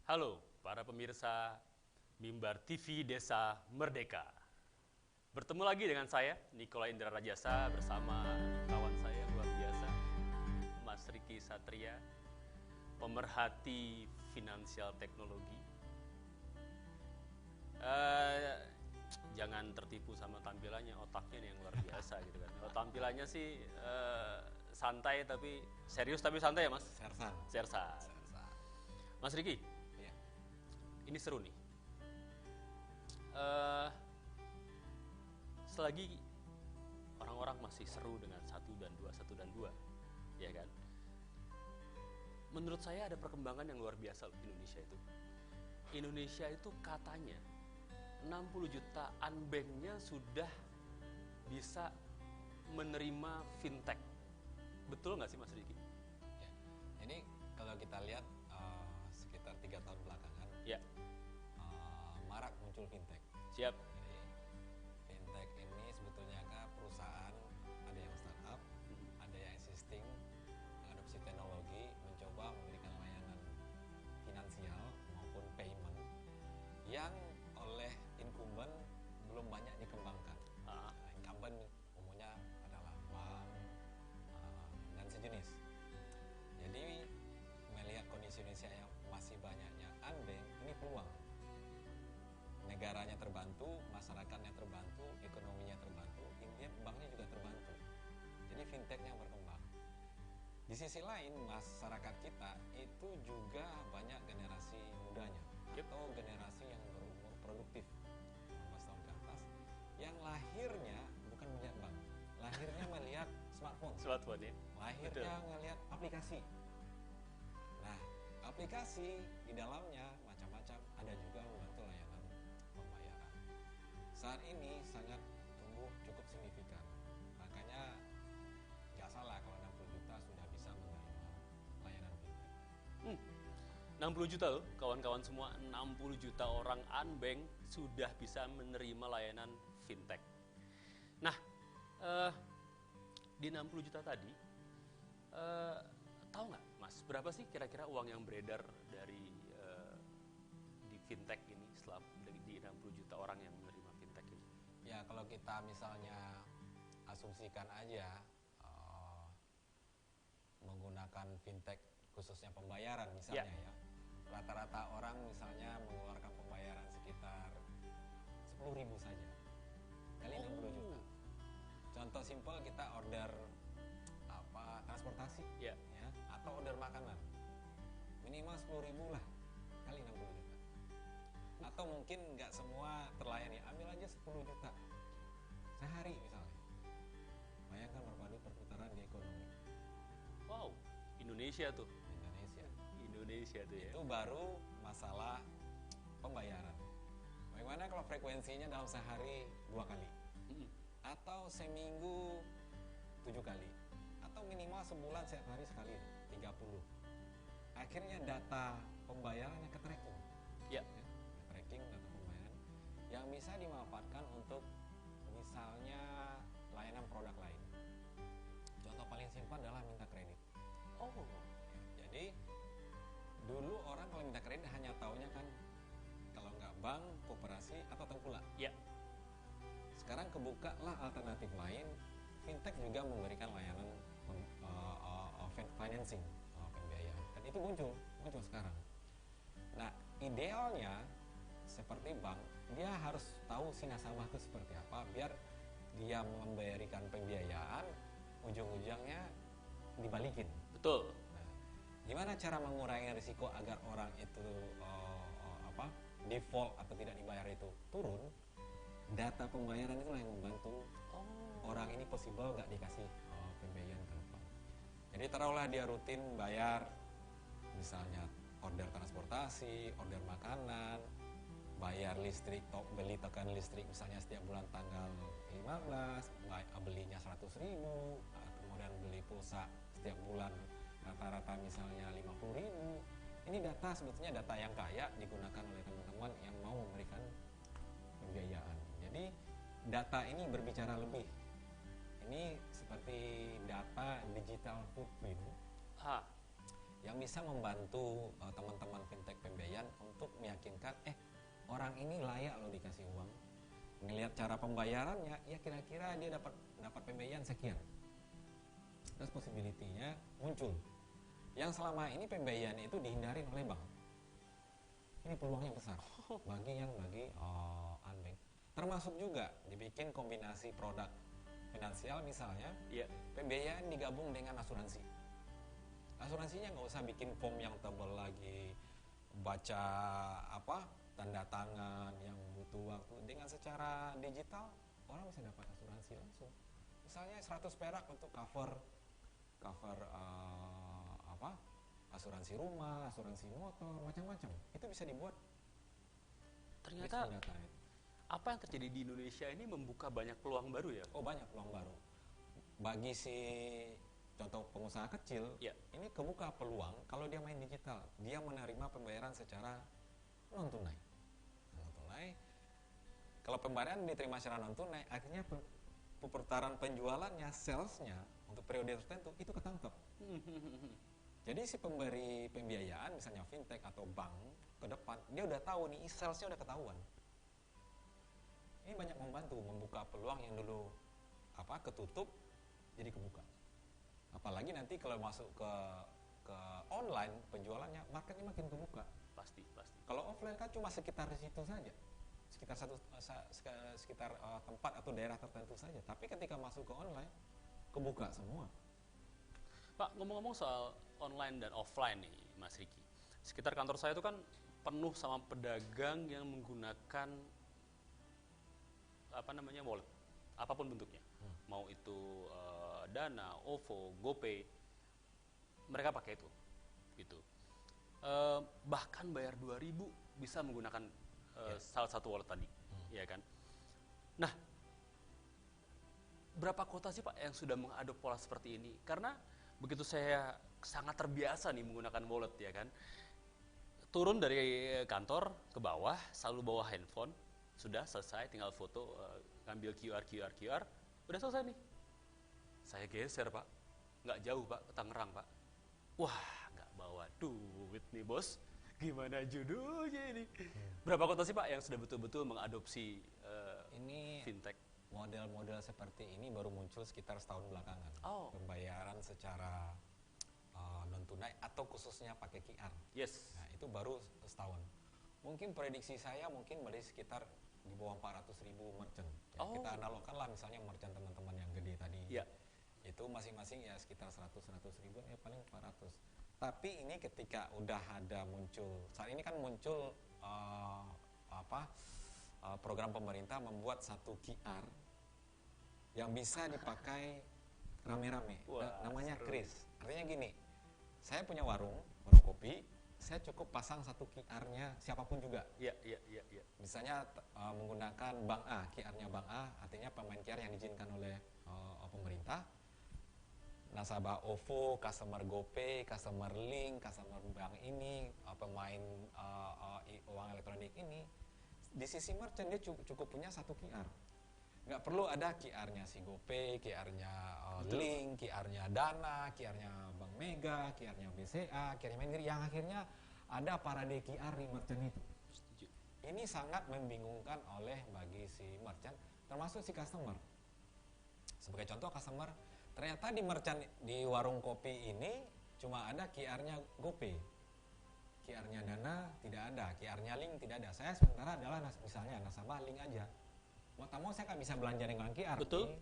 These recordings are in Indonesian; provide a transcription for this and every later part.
Halo para pemirsa Mimbar TV Desa Merdeka. Bertemu lagi dengan saya, Nikola Indra Rajasa, bersama kawan saya luar biasa, Mas Riki Satria, pemerhati finansial teknologi. Jangan tertipu sama tampilannya, otaknya nih yang luar biasa gitu kan. Kalau tampilannya sih santai tapi serius tapi santai ya Mas? Sersan. Sersan. Sersan. Mas Riki, Iya. ini seru nih. Eh, Selagi orang-orang masih seru dengan satu dan dua, ya kan? Menurut saya ada perkembangan yang luar biasa loh Indonesia itu. Indonesia itu katanya 60 juta unbanknya sudah bisa menerima fintech. Betul nggak sih Mas Riki? Ya. Ini kalau kita lihat sekitar 3 tahun belakangan Ya, marak muncul fintech. siap. Jadi fintech ini sebetulnya kan perusahaan, ada yang startup, ada yang existing, mengadopsi teknologi, mencoba memberikan layanan finansial maupun payment yang oleh incumbent belum banyak dikembangkan. Ah, Incumbent umumnya adalah bank dan sejenis. Jadi melihat kondisi Indonesia yang masih banyaknya unbank, ini peluang. Negaranya terbantu, masyarakatnya terbantu, ekonominya terbantu, intinya banknya juga terbantu. Jadi fintechnya berkembang. Di sisi lain, masyarakat kita itu juga banyak generasi mudanya atau generasi yang berumur produktif 18 tahun ke atas yang lahirnya bukan melihat bank, lahirnya melihat smartphone, smartphone ya. lahirnya melihat aplikasi. Nah, aplikasi di dalamnya macam-macam, ada juga membantu layanan pembayaran. Saat ini sangat tumbuh cukup signifikan. Makanya nggak salah kalau 60 juta sudah bisa menerima layanan fintech. 60 juta loh, kawan-kawan semua, 60 juta orang unbank sudah bisa menerima layanan fintech. Nah, di 60 juta tadi, tahu nggak Mas, berapa sih kira-kira uang yang beredar dari di fintech ini setelah di 60 juta orang yang menerima fintech ini? Ya, kalau kita misalnya asumsikan aja menggunakan fintech khususnya pembayaran misalnya ya, rata-rata orang misalnya mengeluarkan pembayaran sekitar 10.000 saja kali 60 juta. Contoh simpel, kita order transportasi Ya. ya, atau order makanan minimal 10.000 lah kali 60 juta. Atau mungkin nggak semua terlayani, ambil aja 10 juta sehari misalnya. Bayangkan berpadu perputaran di ekonomi Wow, Indonesia tuh. Indonesia. Tuh ya. Itu baru masalah pembayaran. Bagaimana kalau frekuensinya dalam sehari 2 kali, atau seminggu 7 kali, atau minimal sebulan setiap hari sekali 30. Akhirnya data pembayarannya ke tracking. Ya. Tracking data pembayaran yang bisa dimanfaatkan untuk misalnya layanan produk lain. Contoh paling simpel adalah minta kredit. Oh. Jadi dulu orang kalau minta kredit hanya taunya kan kalau nggak bank, koperasi atau tengkulak. Ya. Sekarang kebukalah alternatif lain, fintech juga memberikan layanan financing, pembiayaan. Dan itu muncul sekarang. Nah, idealnya seperti bank, dia harus tahu si nasabah itu seperti apa, biar dia memberikan pembiayaan, ujung-ujungnya dibalikin. Betul. Nah, gimana cara mengurangi risiko agar orang itu default atau tidak dibayar itu turun? Data pembayaran itulah yang membantu orang ini possible nggak dikasih pembiayaan ke depan. Jadi taruhlah dia rutin bayar, misalnya order transportasi, order makanan, bayar listrik, beli token listrik misalnya setiap bulan tanggal 15, belinya 100.000, kemudian beli pulsa setiap bulan rata-rata misalnya 50.000. Ini data sebetulnya data yang kaya digunakan oleh teman-teman yang mau memberikan pembiayaan. Jadi data ini berbicara lebih. Ini seperti data digital footprint yang bisa membantu teman-teman fintech pembiayaan untuk meyakinkan orang ini layak loh dikasih uang. Ngelihat cara pembayarannya, ya kira-kira dia dapat pembiayaan sekian. Terus possibility-nya muncul. Yang selama ini pembiayaan itu dihindarin oleh bank. Ini peluangnya besar bagi unbank. Termasuk juga dibikin kombinasi produk finansial, misalnya pembiayaan digabung dengan asuransi. Asuransinya nggak usah bikin form yang tebal lagi, baca tanda tangan yang butuh waktu. Dengan secara digital orang bisa dapat asuransi langsung. Misalnya 100 perak untuk cover asuransi rumah, asuransi motor, macam-macam. Itu bisa dibuat. Ternyata apa yang terjadi di Indonesia ini membuka banyak peluang baru ya? Oh, banyak peluang baru. Bagi si contoh pengusaha kecil, ini kebuka peluang kalau dia main digital. Dia menerima pembayaran secara non tunai. Kalau pembayaran diterima secara non tunai, akhirnya perputaran penjualannya, salesnya untuk periode tertentu itu ketangkep. Jadi si pemberi pembiayaan, misalnya fintech atau bank, ke depan dia udah tahu nih salesnya udah ketahuan. Ini banyak membantu membuka peluang yang dulu ketutup jadi kebuka. Apalagi nanti kalau masuk ke online penjualannya, marketnya makin kebuka. Pasti. Kalau offline kan cuma sekitar situ saja, sekitar tempat atau daerah tertentu saja. Tapi ketika masuk ke online, kebuka semua. Pak, ngomong-ngomong soal online dan offline nih, Mas Riki. Sekitar kantor saya itu kan penuh sama pedagang yang menggunakan wallet, apapun bentuknya. Mau itu Dana, OVO, GoPay, mereka pakai itu. Gitu. Bahkan bayar 2.000 bisa menggunakan salah satu wallet tadi, ya kan? Nah, berapa kota sih Pak yang sudah mengadop pola seperti ini? Karena begitu saya sangat terbiasa nih menggunakan wallet, ya kan, turun dari kantor ke bawah selalu bawa handphone, sudah selesai tinggal foto, ngambil QR, udah selesai nih. Saya geser Pak, nggak jauh Pak, ke Tangerang Pak. Wah, nggak bawa duit nih bos, gimana judulnya ini? Berapa kota sih Pak yang sudah betul-betul mengadopsi ini fintech? Model-model seperti ini baru muncul sekitar setahun belakangan. Pembayaran secara non tunai atau khususnya pakai QR. Yes. Nah, itu baru setahun. Mungkin prediksi saya dari sekitar di bawah 400.000 merchant. Kita analogkan lah misalnya merchant teman-teman yang gede tadi. Itu masing-masing ya sekitar 100.000 ya paling 400. Tapi ini ketika udah ada muncul, saat ini kan muncul program pemerintah membuat satu QR yang bisa dipakai rame-rame. Namanya Kris. Artinya gini, saya punya warung kopi, saya cukup pasang satu QR-nya siapapun juga. Iya. Misalnya menggunakan Bank A, QR-nya Bank A, artinya pemain QR yang diizinkan oleh pemerintah. Nasabah OVO, customer GoPay, customer Link, customer bank ini, pemain uang elektronik ini, di sisi merchant dia cukup punya satu QR. Nggak perlu ada QR-nya si GoPay, QR-nya Link, QR-nya Dana, QR-nya Bank Mega, QR-nya BCA, QR-nya Mandiri, yang akhirnya ada parade QR di merchant itu. Setuju. Ini sangat membingungkan bagi si merchant, termasuk si customer. Sebagai contoh, customer ternyata di merchant di warung kopi ini cuma ada QR-nya GoPay, QR-nya Dana tidak ada, QR-nya Link tidak ada. Saya sementara adalah misalnya nasabah Link aja. Mau tak mau saya kan bisa belanja dengan QR. Betul.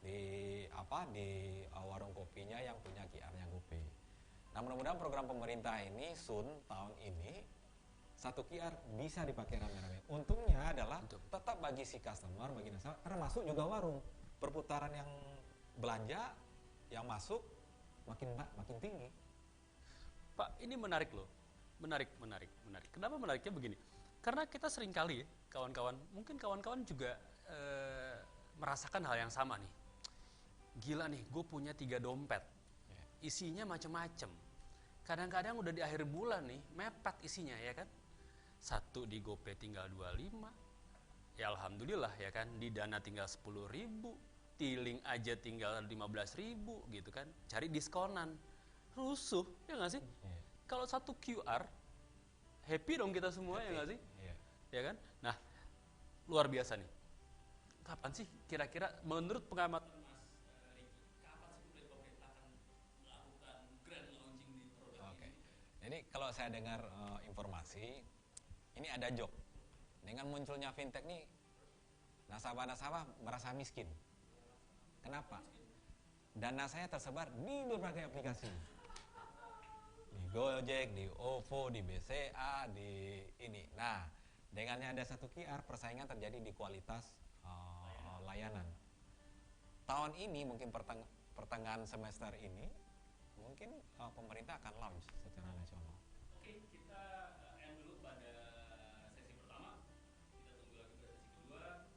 Di warung kopinya yang punya QR-nya GoPay. Nah, mudah-mudahan program pemerintah ini tahun ini satu QR bisa dipakai rame-rame. Untungnya adalah tetap bagi si customer, bagi nasabah, termasuk juga warung. Perputaran yang belanja yang masuk makin tinggi. Pak, ini menarik loh. Menarik. Kenapa menariknya begini? Karena kita sering kali kawan-kawan, mungkin kawan-kawan juga merasakan hal yang sama nih. Gila nih, gue punya 3 dompet. Isinya macem-macem. Kadang-kadang udah di akhir bulan nih, mepet isinya ya kan. Satu di GoPay tinggal 25. Ya alhamdulillah ya kan, di Dana tinggal 10.000. Di Link aja tinggal 15.000 gitu kan. Cari diskonan. Rusuh, ya nggak sih? kalau satu QR, happy dong kita semua, ya nggak sih? Iya. Ya kan? Nah, luar biasa nih. Kapan sih kira-kira menurut pengamatan Mas Riki, kapan sih pemerintah akan melakukan grand launching di produk Oke. ini? Jadi kalau saya dengar informasi, ini ada joke. Dengan munculnya fintech nih, nasabah-nasabah merasa miskin. Kenapa? Dana saya tersebar di berbagai aplikasi. Di Gojek, di OVO, di BCA, di ini. Nah, dengannya ada satu QR, persaingan terjadi di kualitas layanan. Tahun ini mungkin pertengahan semester ini, mungkin pemerintah akan launch secara nasional. Oke, kita end dulu pada sesi pertama. Kita tunggu lagi pada sesi kedua.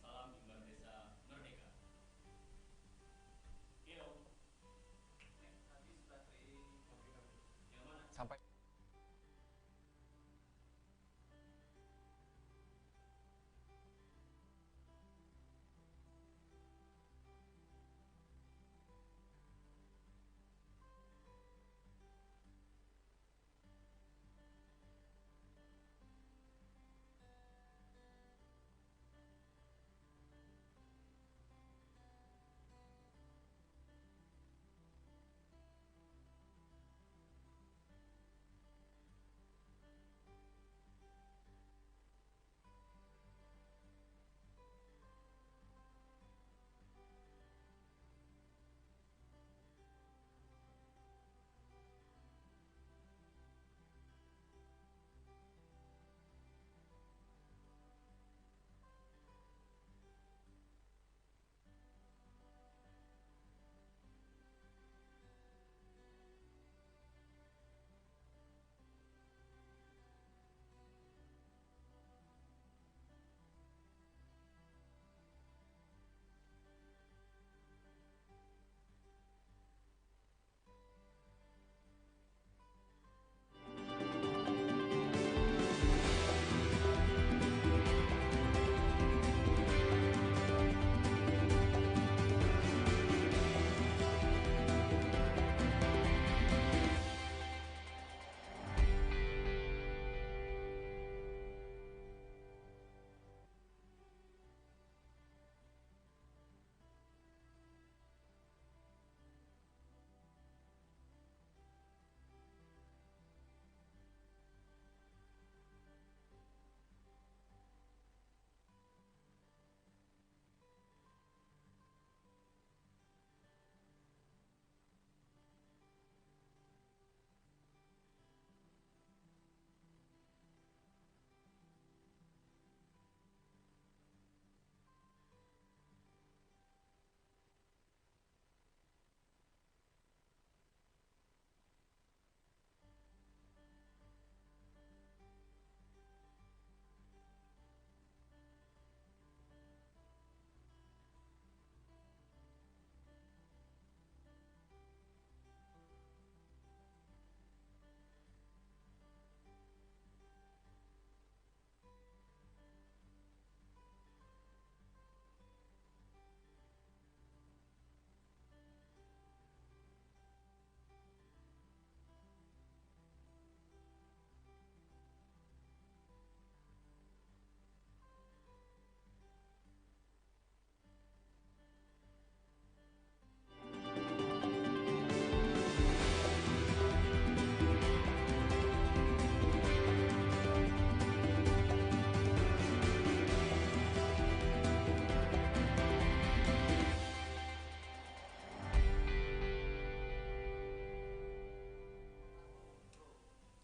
Salam Mimbar Desa Merdeka. Yo. Habis baterai yang mana? Sampai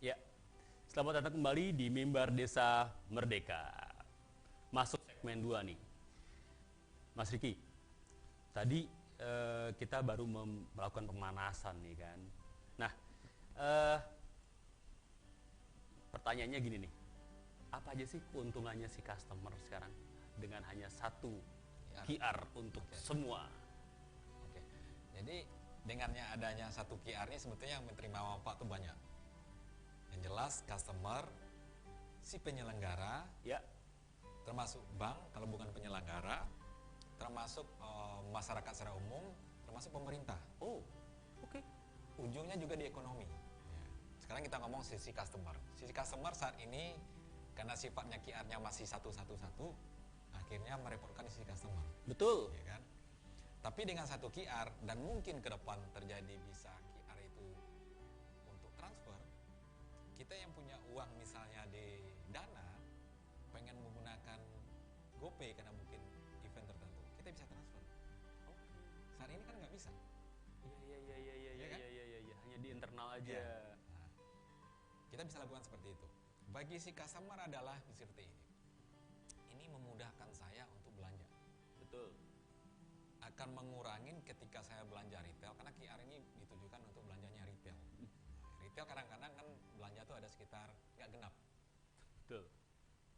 Ya, selamat datang kembali di Mimbar Desa Merdeka. Masuk segmen 2 nih. Mas Riki, tadi kita baru melakukan pemanasan nih kan. Nah, pertanyaannya gini nih. Apa aja sih keuntungannya si customer sekarang dengan hanya satu QR untuk semua? Oke. Jadi dengannya adanya satu QR ini sebetulnya yang menerima manfaat tuh banyak. Yang jelas customer, si penyelenggara, Ya, termasuk bank kalau bukan penyelenggara, termasuk masyarakat secara umum, termasuk pemerintah. oh, oke. Ujungnya juga di ekonomi. Ya. Sekarang kita ngomong sisi customer. Sisi customer saat ini karena sifatnya QR-nya masih satu, akhirnya merepotkan sisi customer. Betul. Ya kan? Tapi dengan satu QR dan mungkin ke depan terjadi bisa QR itu untuk transfer, kita yang punya uang misalnya di Dana pengen menggunakan GoPay karena mungkin event tertentu, kita bisa transfer. Saat ini kan nggak bisa. Iya. Hanya di internal aja. Ya. Nah, kita bisa lakukan seperti itu. Bagi si customer adalah seperti ini. Ini memudahkan saya untuk belanja. Betul. Akan mengurangin ketika saya belanja retail karena QR ini ditujukan untuk belanjanya retail. Retail kadang-kadang kan belanja tuh ada sekitar nggak genap. Betul.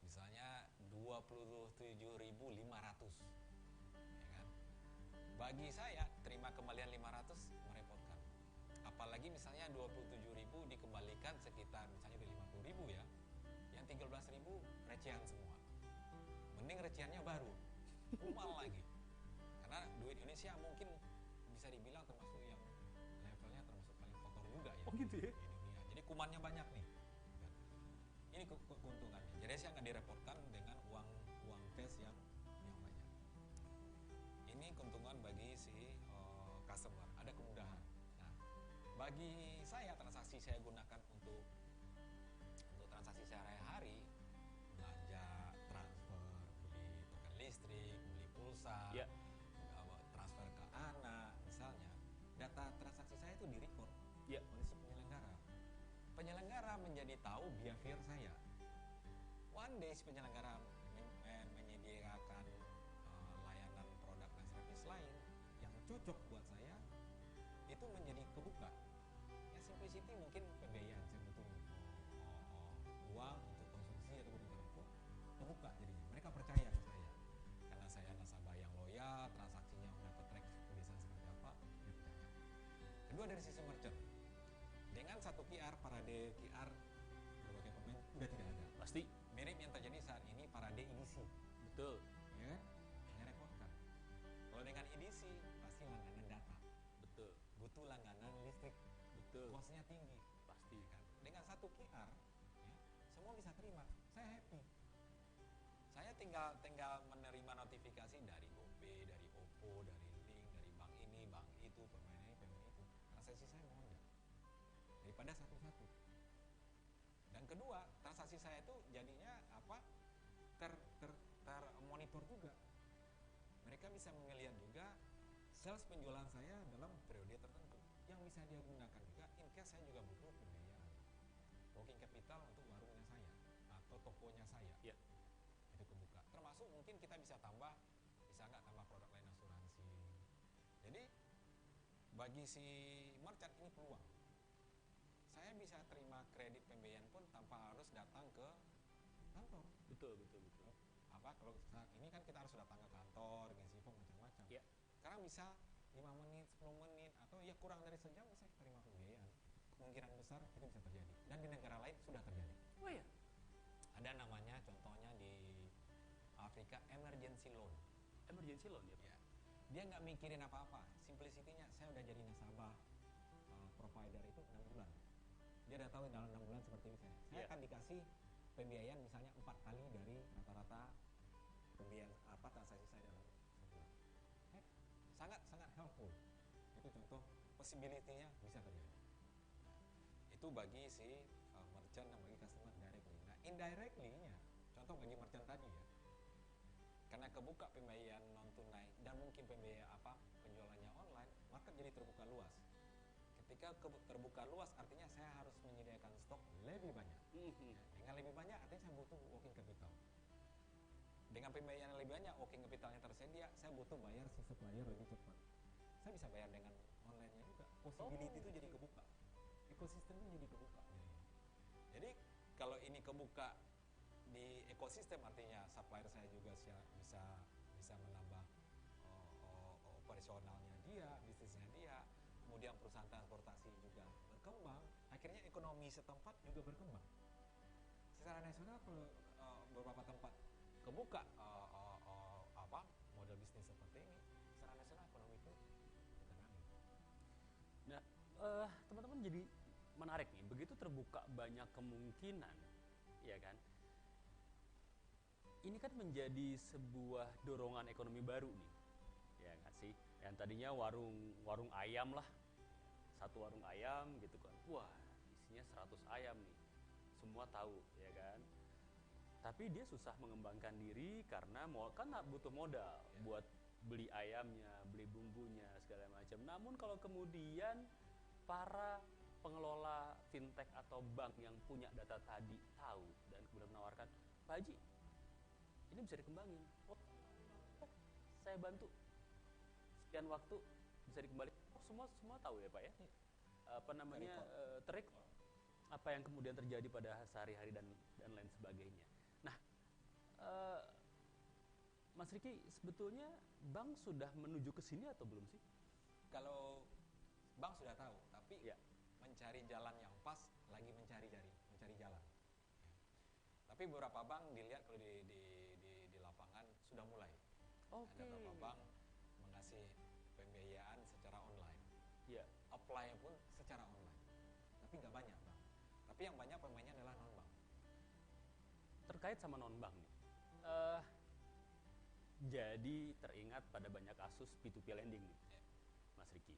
Misalnya 27.500. Ya kan? Bagi saya terima kembalian 500 merepotkan. Apalagi misalnya 27.000 dikembalikan sekitar misalnya di 50.000 ya. Yang 13.000 recehan semua. Mending recehannya baru. Kumal lagi. Karena duit Indonesia mungkin bisa dibilang termasuk yang levelnya termasuk paling kotor juga ya. Oh gitu ya? Di dunia. Jadi kumannya banyak nih. Ini keuntungannya. Jadi saya nggak direpotkan dengan uang cash yang banyak. Ini keuntungan bagi si customer. Ada kemudahan. Nah, bagi saya transaksi saya gunakan untuk transaksi sehari-hari, belanja, transfer, beli token listrik, beli pulsa, Ya. transfer ke anak, misalnya, data transaksi saya itu di-record Ya. oleh si penyelenggara. Penyelenggara menjadi tahu behavior saya. One day si penyelenggara menyediakan layanan produk dan servis lain yang cocok buat saya, itu menjadi kebuka. Ya simplicity mungkin pembiayaan saya butuh uang untuk konsumsi atau kebutuhan itu terbuka jadinya. Mereka percaya ke saya karena saya nasabah yang loyal, transaksinya dapat track kebiasaan seperti apa, dia percaya. Kedua dari sisi merchant, dengan satu QR, parade QR berbagai pemain udah tidak ada. Pasti. Mirip yang terjadi saat ini parade EDC. Betul. Ya, merepotkan. Kalau dengan EDC pasti langganan data. Betul. Butuh langganan listrik. Betul. Kosnya tinggi. Pasti. Ya kan? Dengan satu QR, ya, semua bisa terima. Saya happy. Saya tinggal menerima notifikasi dari GoPay, dari Oppo, dari Link, dari bank ini, bank itu, permainan ini, permainan itu. Transaksi saya melonjak daripada satu-satu. Dan kedua, transaksi saya itu jadinya apa? Termonitor juga. Mereka bisa melihat juga sales penjualan saya dalam periode tertentu yang bisa dia gunakan juga in case saya juga butuh pembiayaan working capital untuk warungnya saya atau tokonya saya. Ya. Itu kebuka. Termasuk mungkin kita bisa tambah, bisa nggak tambah produk lain asuransi. Jadi bagi si merchant ini peluang. Saya bisa terima kredit pembiayaan pun tanpa harus datang ke kantor. Betul. Apa kalau saat ini kan kita harus datang ke kantor, ngisi form macam-macam. Ya. Sekarang bisa 5 menit, 10 menit atau ya kurang dari sejam bisa terima pembiayaan. Kemungkinan besar itu bisa terjadi dan di negara lain sudah terjadi. Oh ya. Ada namanya contohnya di Afrika emergency loan. Emergency loan ya, Pak? Ya. Dia nggak mikirin apa-apa. Simplicity-nya saya udah jadi nasabah provider itu 6 bulan. Dia udah tahu dalam 6 bulan seperti ini saya akan dikasih pembiayaan misalnya 4 kali dari rata-rata pembiayaan transaksi saya dalam sebulan. Sangat helpful. Itu contoh possibility-nya bisa terjadi. Itu bagi si merchant dan bagi customer directly. Nah, indirectly-nya contoh bagi merchant tadi ya. Karena kebuka pembayaran non tunai dan mungkin penjualannya online, market jadi terbuka luas. Ketika terbuka luas artinya saya harus menyediakan stok lebih banyak. Dengan lebih banyak artinya saya butuh working capital. Dengan pembayaran yang lebih banyak, working capitalnya tersedia, saya butuh bayar si supplier lebih cepat. Saya bisa bayar dengan online-nya juga. Possibility itu jadi kebuka. Ekosistemnya jadi kebuka. Jadi kalau ini kebuka di ekosistem artinya supplier saya juga bisa menambah operasionalnya dia, bisnisnya dia. Kemudian perusahaan transportasi juga berkembang, akhirnya ekonomi setempat juga berkembang. Secara nasional beberapa tempat kebuka model bisnis seperti ini, secara nasional ekonomi itu berkembang. Nah, teman-teman jadi menarik nih, begitu terbuka banyak kemungkinan, ya kan? Ini kan menjadi sebuah dorongan ekonomi baru nih, ya nggak sih? Yang tadinya warung ayam lah, satu warung ayam gitu kan, wah isinya 100 ayam nih, semua tahu, ya kan? Tapi dia susah mengembangkan diri karena kan butuh modal buat beli ayamnya, beli bumbunya, segala macam. Namun kalau kemudian para pengelola fintech atau bank yang punya data tadi tahu dan kemudian menawarkan, Pak Haji, ini bisa dikembangin. Oh, saya bantu. Sekian waktu bisa dikembalikan. Oh, semua tahu ya Pak ya. Apa namanya, trik apa yang kemudian terjadi pada sehari-hari dan lain sebagainya. Nah, Mas Riki, sebetulnya bank sudah menuju ke sini atau belum sih? Kalau bank sudah tahu, tapi mencari jalan yang pas, lagi mencari jalan. Tapi beberapa bank dilihat kalau di lapangan sudah mulai. Ada beberapa bank mengasih pembiayaan secara online. Apply pun secara online. Tapi nggak banyak bank. Tapi yang banyak pemainnya adalah non bank. Terkait sama non bank nih. Jadi teringat pada banyak kasus P2P lending nih, Mas Riki.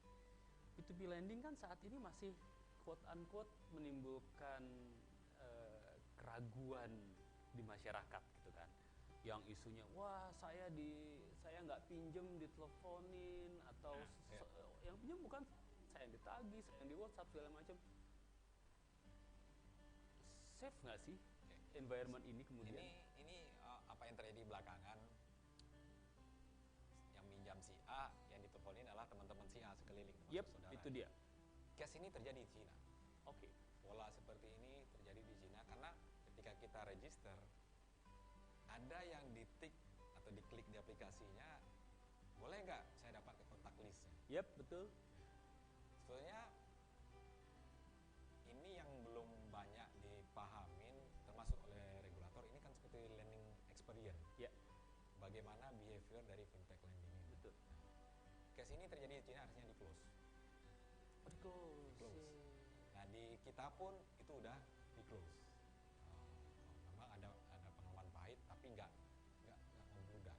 P2P lending kan saat ini masih quote unquote menimbulkan keraguan di masyarakat gitu kan. Yang isunya, wah saya nggak pinjem diteleponin, atau yang pinjem bukan saya yang ditagih, saya yang di WhatsApp segala macam. Safe nggak sih environment ini kemudian? Ini apa yang terjadi belakangan? Yang minjam si A, yang diteleponin adalah teman-teman si A sekeliling, saudara. Itu dia. Case ini terjadi di Cina. Oke. Pola seperti ini terjadi di Cina karena ketika kita register, ada yang ditik atau diklik di aplikasinya, boleh nggak saya dapat ke kontak listnya? Betul. Sebetulnya ini yang belum banyak dipahamin, termasuk oleh regulator. Ini kan seperti lending experience. Bagaimana behavior dari fintech lending ini. Betul. Case ini terjadi di Cina, harusnya di close. Nah, di kita pun itu udah di close. Memang ada pengalaman pahit, tapi nggak memudar.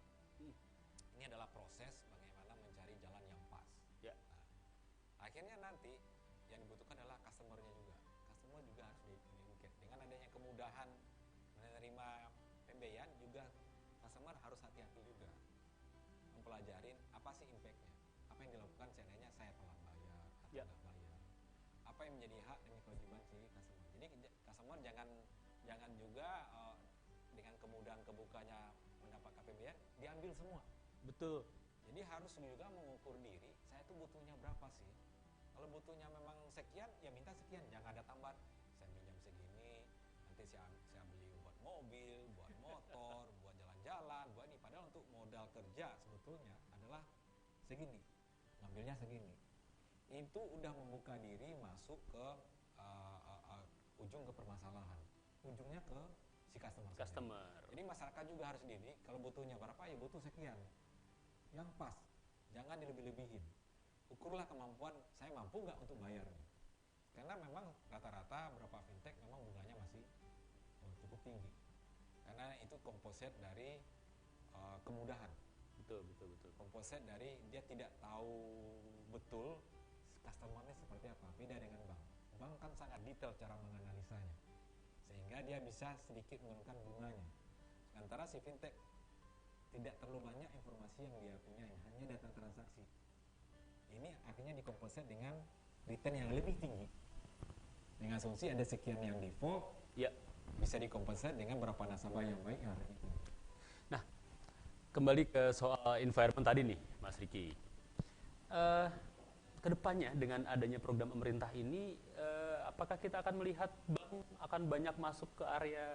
Ini adalah proses bagaimana mencari jalan yang pas. Nah, akhirnya nanti yang dibutuhkan adalah customer-nya juga. Customer juga harus di-educate. Dengan adanya kemudahan menerima pembiayaan juga, customer harus hati-hati juga mempelajarin apa sih impact-nya, apa yang dilakukan seandainya saya telat bayar atau nggak bayar, apa yang menjadi hak dan kewajiban si customer. Jadi customer jangan juga dengan kemudahan kebukanya mendapatkan pembiayaan diambil semua. Betul. Jadi harus juga mengukur diri, saya tuh butuhnya berapa sih. Kalau butuhnya memang sekian, ya minta sekian, jangan ada tambahan. Saya minjam segini, nanti saya beli buat mobil, buat motor, buat jalan-jalan, buat ini. Padahal untuk modal kerja sebetulnya adalah segini, ngambilnya segini. Itu udah membuka diri masuk ke ujung ke permasalahan, ujungnya ke si customer. Jadi masyarakat juga harus didik, kalau butuhnya berapa ya butuh sekian, yang pas, jangan dilebih-lebihin. Ukurlah kemampuan, saya mampu nggak untuk bayarnya. Karena memang rata-rata beberapa fintech memang bunganya masih cukup tinggi. Karena itu komposit dari kemudahan. Betul. Komposit dari dia tidak tahu betul customer-nya seperti apa. Beda dengan bank. Bank kan sangat detail cara menganalisanya. Sehingga dia bisa sedikit menurunkan bunganya. Sementara si fintech tidak terlalu banyak informasi yang dia punya, hanya data transaksi. Ini akhirnya dikomposit dengan return yang lebih tinggi. Dengan asumsi ada sekian yang default, bisa dikomposit dengan berapa nasabah yang baik. Nah, kembali ke soal environment tadi nih, Mas Riki. Kedepannya dengan adanya program pemerintah ini, apakah kita akan melihat bank akan banyak masuk ke area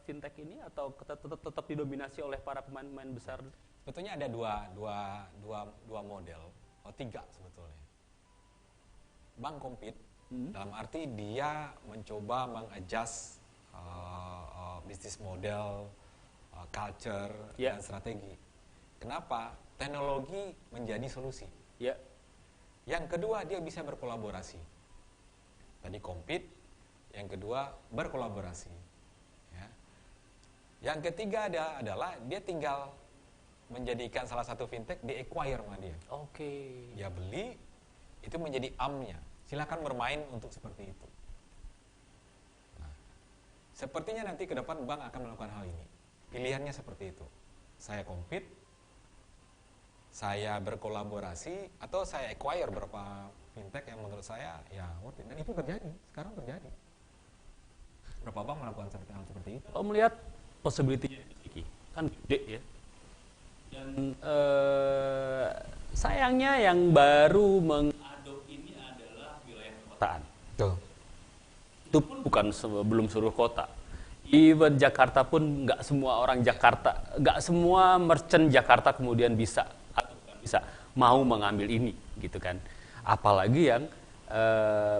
fintech ini atau tetap didominasi oleh para pemain-pemain besar? Sebetulnya ada dua model. Tiga sebetulnya. Bank compete dalam arti dia mencoba mengadjust bisnis model, culture, dan strategi. Kenapa? Teknologi menjadi solusi. Yang kedua, dia bisa berkolaborasi. Tadi compete, yang kedua berkolaborasi. Ya. Yang ketiga adalah dia tinggal menjadikan salah satu fintech di acquire sama dia. Dia beli, itu menjadi AM-nya. Silakan bermain untuk seperti itu. Nah, sepertinya nanti ke depan bank akan melakukan hal ini. Pilihannya seperti itu. Saya compete, saya berkolaborasi, atau saya acquire beberapa fintech yang menurut saya ya worth it. Dan itu terjadi, sekarang terjadi. Berapa bank melakukan hal seperti itu? Kalau melihat possibility-nya kan gede ya. Dan sayangnya yang baru mengadop ini adalah wilayah perkotaan. Itu pun bukan belum seluruh kota. Even Jakarta pun nggak semua orang Jakarta, nggak semua merchant Jakarta kemudian bisa mau mengambil ini, gitu kan. Apalagi yang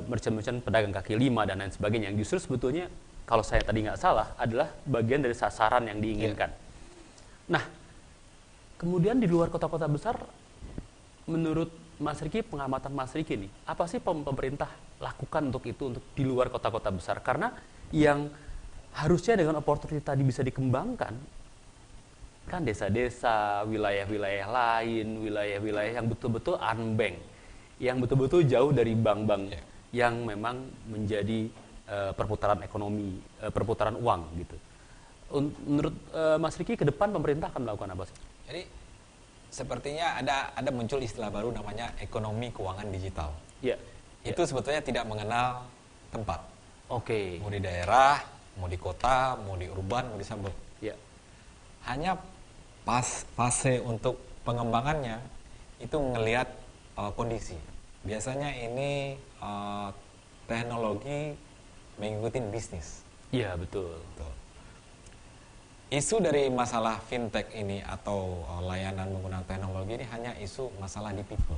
merchant-merchant pedagang kaki lima dan lain sebagainya, yang justru sebetulnya kalau saya tadi nggak salah adalah bagian dari sasaran yang diinginkan. Nah, kemudian di luar kota-kota besar, menurut Mas Riki, pengamatan Mas Riki nih, apa sih pemerintah lakukan untuk itu, untuk di luar kota-kota besar? Karena yang harusnya dengan opportunity tadi bisa dikembangkan, kan desa-desa, wilayah-wilayah lain, wilayah-wilayah yang betul-betul unbanked, yang betul-betul jauh dari bank-bank yang memang menjadi perputaran ekonomi, perputaran uang gitu. Menurut Mas Riki, ke depan pemerintah akan melakukan apa sih? Jadi sepertinya ada muncul istilah baru namanya ekonomi keuangan digital. Itu sebetulnya tidak mengenal tempat. Mau di daerah, mau di kota, mau di urban, mau di suburb. Hanya fase untuk pengembangannya itu ngelihat kondisi. Biasanya ini teknologi mengikuti bisnis. Iya, betul. Isu dari masalah fintech ini atau layanan menggunakan teknologi ini hanya isu masalah di people.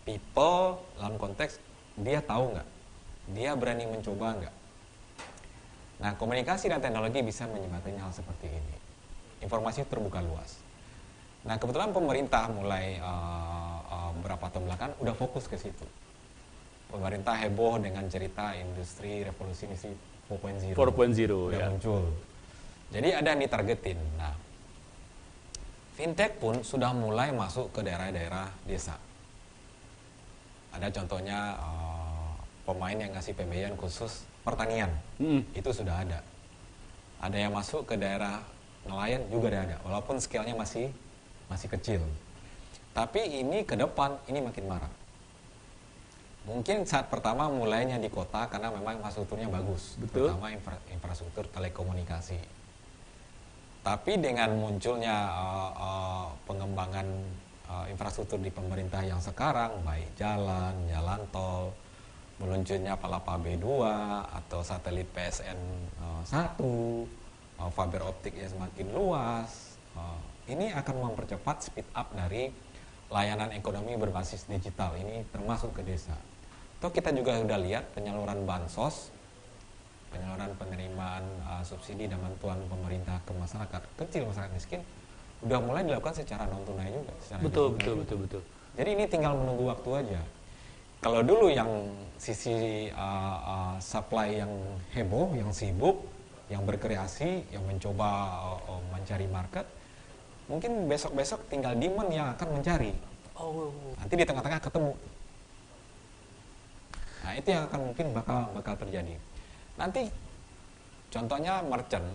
People dalam konteks dia tahu nggak, dia berani mencoba nggak. Nah, komunikasi dan teknologi bisa menyembatani hal seperti ini. Informasi terbuka luas. Nah, kebetulan pemerintah mulai beberapa tahun belakangan udah fokus ke situ. Pemerintah heboh dengan cerita industri revolusi 4.0 ya. Muncul. Jadi ada yang ditargetin. Nah, fintech pun sudah mulai masuk ke daerah-daerah desa. Ada contohnya pemain yang ngasih pembiayaan khusus pertanian. Itu sudah ada. Ada yang masuk ke daerah nelayan juga ada, walaupun scale-nya masih kecil. Tapi ini ke depan ini makin marak. Mungkin saat pertama mulainya di kota karena memang infrastrukturnya bagus, terutama infrastruktur telekomunikasi. Tapi dengan munculnya pengembangan infrastruktur di pemerintah yang sekarang, baik jalan tol, meluncurnya Palapa B2 atau satelit PSN 1, fiber optik yang semakin luas, ini akan mempercepat speed up dari layanan ekonomi berbasis digital ini termasuk ke desa. Toh kita juga sudah lihat penyaluran bansos, penyaluran penerimaan subsidi dan bantuan pemerintah ke masyarakat kecil, masyarakat miskin, udah mulai dilakukan secara non tunai juga. Betul. Jadi ini tinggal menunggu waktu aja. Kalau dulu yang sisi supply yang heboh, yang sibuk, yang berkreasi, yang mencoba mencari market, mungkin besok-besok tinggal demand yang akan mencari. Nanti di tengah-tengah ketemu. Nah, itu yang akan mungkin bakal terjadi. Nanti contohnya merchant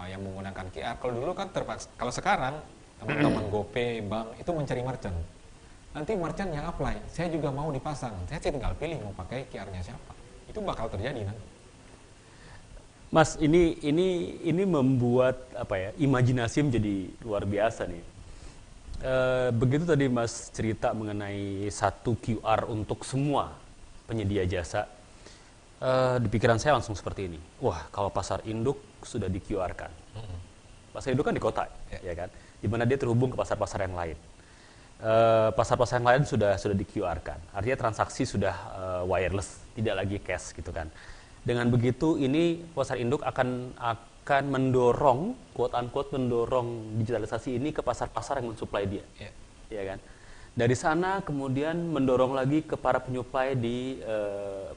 yang menggunakan QR. Kalau dulu kan terpaksa, kalau sekarang teman-teman GoPay, bank itu mencari merchant. Nanti merchant yang apply, saya juga mau dipasang. Saya tinggal pilih mau pakai QR-nya siapa. Itu bakal terjadi nanti. Mas, ini membuat imajinasi menjadi luar biasa nih. Begitu tadi Mas cerita mengenai satu QR untuk semua penyedia jasa, di pikiran saya langsung seperti ini. Wah, kalau pasar induk sudah di QR-kan. Pasar induk kan di kota, ya kan? Di mana dia terhubung ke pasar-pasar yang lain. Pasar-pasar yang lain sudah di QR-kan. Artinya transaksi sudah wireless, tidak lagi cash gitu kan. Dengan begitu ini pasar induk akan mendorong, quote unquote mendorong digitalisasi ini ke pasar-pasar yang mensuplai dia, ya kan? Dari sana kemudian mendorong lagi ke para penyuplai di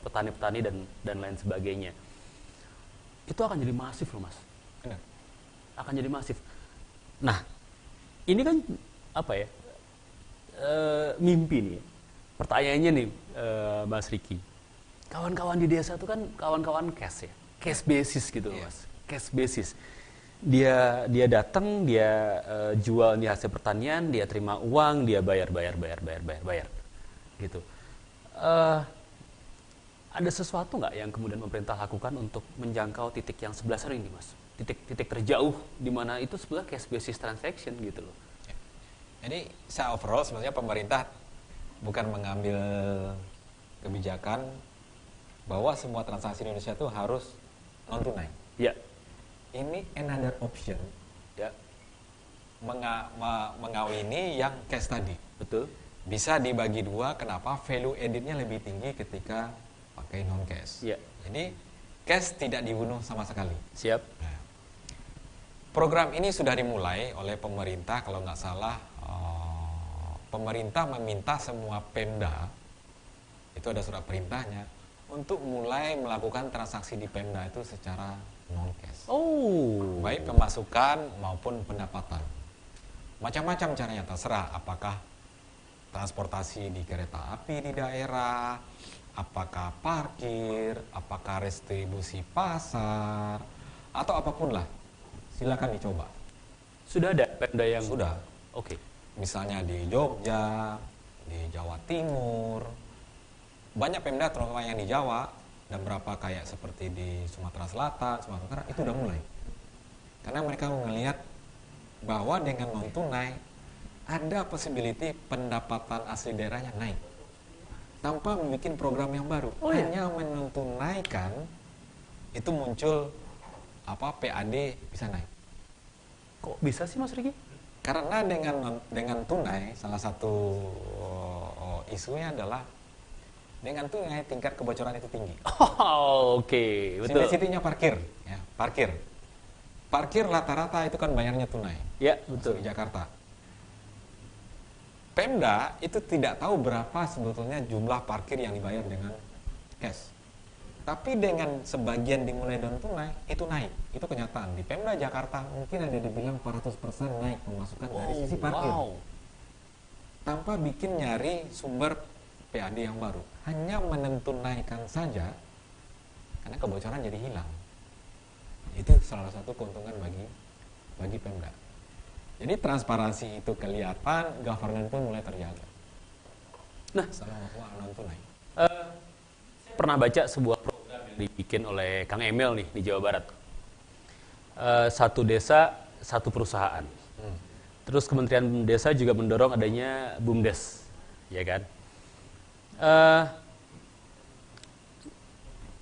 petani-petani dan lain sebagainya. Itu akan jadi masif loh, Mas. Benar. Akan jadi masif. Nah, ini kan apa ya? Mimpi nih. Pertanyaannya nih, Mas Riki. Kawan-kawan di desa itu kan kawan-kawan cash ya. Cash basis gitu loh, Mas. Cash basis. Dia datang, dia jual nih hasil pertanian, dia terima uang, dia bayar gitu. Ada sesuatu nggak yang kemudian pemerintah lakukan untuk menjangkau titik yang sebelah sana ini, Mas? Titik terjauh di mana itu sebenarnya cash basis transaction gitu loh. Jadi secara overall sebenarnya pemerintah bukan mengambil kebijakan bahwa semua transaksi di Indonesia itu harus non tunai. Ya. Ini another option, Ya. mengawini yang cash tadi. Betul. Bisa dibagi dua. Kenapa? Value added-nya lebih tinggi ketika pakai non cash. Ya. Jadi cash tidak dibunuh sama sekali. Siap. Nah, program ini sudah dimulai oleh pemerintah, kalau nggak salah pemerintah meminta semua Pemda, itu ada surat perintahnya, untuk mulai melakukan transaksi di Pemda itu secara non cash. Oh. Baik pemasukan maupun pendapatan. Macam-macam caranya, terserah apakah transportasi di kereta api di daerah, apakah parkir, apakah restribusi pasar, atau apapun lah. Silakan dicoba. Sudah ada Pemda yang Sudah. Oke. Misalnya di Jogja, di Jawa Timur, banyak Pemda terutama yang di Jawa, dan berapa kayak seperti di Sumatera Selatan, Sumatera Utara, itu udah mulai. Karena mereka melihat bahwa dengan non tunai ada possibility pendapatan asli daerahnya naik tanpa membuat program yang baru. Hanya menunaikan itu muncul PAD bisa naik. Kok bisa sih, Mas Riki? Karena dengan tunai, salah satu isunya adalah dengan tunai tingkat kebocoran itu tinggi. Oh, oke, betul. Simplicity-nya parkir, ya, parkir. Parkir rata-rata itu kan bayarnya tunai. Ya, betul. Di Jakarta. Pemda itu tidak tahu berapa sebetulnya jumlah parkir yang dibayar dengan cash. Tapi dengan sebagian dimulai non tunai, itu naik. Itu kenyataan. Di Pemda Jakarta mungkin ada dibilang 400% naik pemasukan dari sisi parkir. Wow. Tanpa bikin nyari sumber PAD yang baru. Hanya menunaikan saja, karena kebocoran jadi hilang. Itu salah satu keuntungan bagi Pemda. Jadi transparansi itu kelihatan, governance pun mulai terjaga. Nah, selama non tunai. Pernah baca sebuah program yang dibikin oleh Kang Emil nih di Jawa Barat. Satu desa, satu perusahaan. Terus Kementerian Desa juga mendorong adanya BUMDes, ya kan?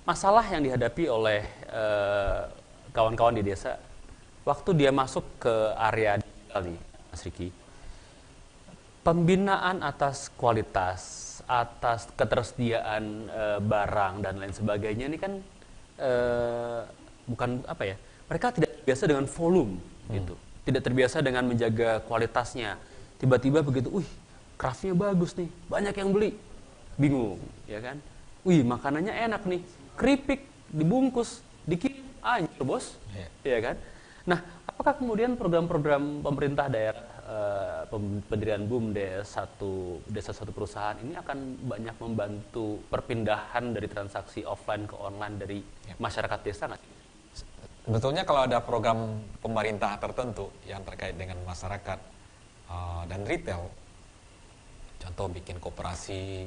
Masalah yang dihadapi oleh kawan-kawan di desa, waktu dia masuk ke area digital nih, Mas Riki, pembinaan atas kualitas, atas ketersediaan barang dan lain sebagainya ini kan bukan apa ya, mereka tidak terbiasa dengan volume gitu, tidak terbiasa dengan menjaga kualitasnya. Tiba-tiba begitu, craftnya bagus nih, banyak yang beli, bingung, ya kan? Makanannya enak nih, keripik dibungkus, dikirim, anjir bos, ya kan? Nah, apakah kemudian program-program pemerintah daerah, pendirian BUMDes, satu desa satu perusahaan ini akan banyak membantu perpindahan dari transaksi offline ke online dari masyarakat desa nggak sih? Sebetulnya kalau ada program pemerintah tertentu yang terkait dengan masyarakat dan retail, contoh bikin koperasi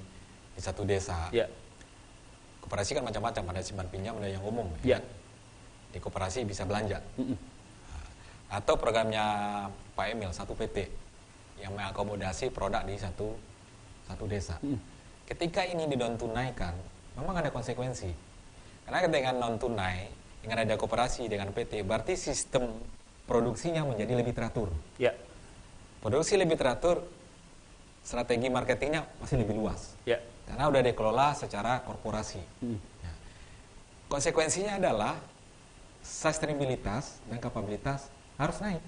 di satu desa. Ya. Koperasi kan macam-macam, ada simpan pinjam, ada yang umum. Ya. Di koperasi bisa belanja. Atau programnya Pak Emil, satu PT, yang mengakomodasi produk di satu desa. Ketika ini didon tunaikan, memang ada konsekuensi. Karena dengan non tunai, dengan ada koperasi dengan PT, berarti sistem produksinya menjadi lebih teratur. Ya. Produksi lebih teratur, strategi marketingnya masih lebih luas. Ya. Karena udah dikelola secara korporasi. Konsekuensinya adalah sustainabilitas dan kapabilitas harus naik.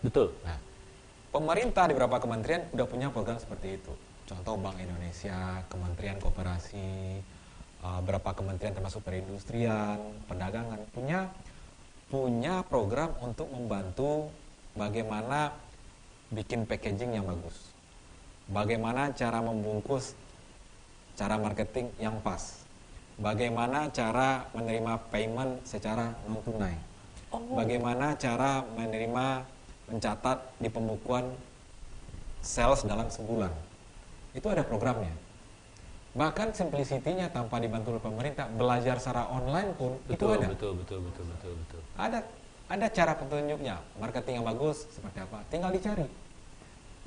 Betul. Nah, pemerintah di beberapa kementerian udah punya program seperti itu. Contoh Bank Indonesia, Kementerian Koperasi, beberapa kementerian termasuk perindustrian, perdagangan punya program untuk membantu bagaimana bikin packaging yang bagus, bagaimana cara membungkus, cara marketing yang pas, bagaimana cara menerima payment secara non tunai, bagaimana cara mencatat di pembukuan sales dalam sebulan. Itu ada programnya. Bahkan simplicity-nya tanpa dibantu oleh pemerintah, belajar secara online pun itu ada. Betul. Ada cara petunjuknya, marketing yang bagus seperti apa, tinggal dicari.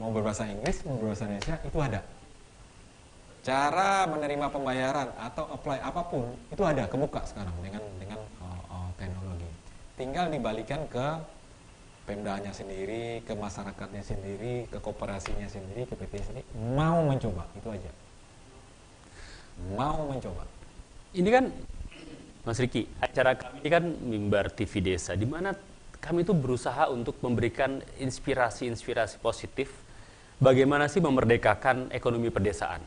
Mau berbahasa Inggris, mau berbahasa Indonesia, itu ada. Cara menerima pembayaran atau apply apapun itu ada, kebuka sekarang dengan teknologi. Tinggal dibalikan ke Pemdanya sendiri, ke masyarakatnya sendiri, ke koperasinya sendiri, ke PT sendiri, mau mencoba, itu aja. Mau mencoba. Ini kan Mas Riki, acara kami ini kan Mimbar TV Desa, di mana kami itu berusaha untuk memberikan inspirasi-inspirasi positif bagaimana sih memerdekakan ekonomi pedesaan.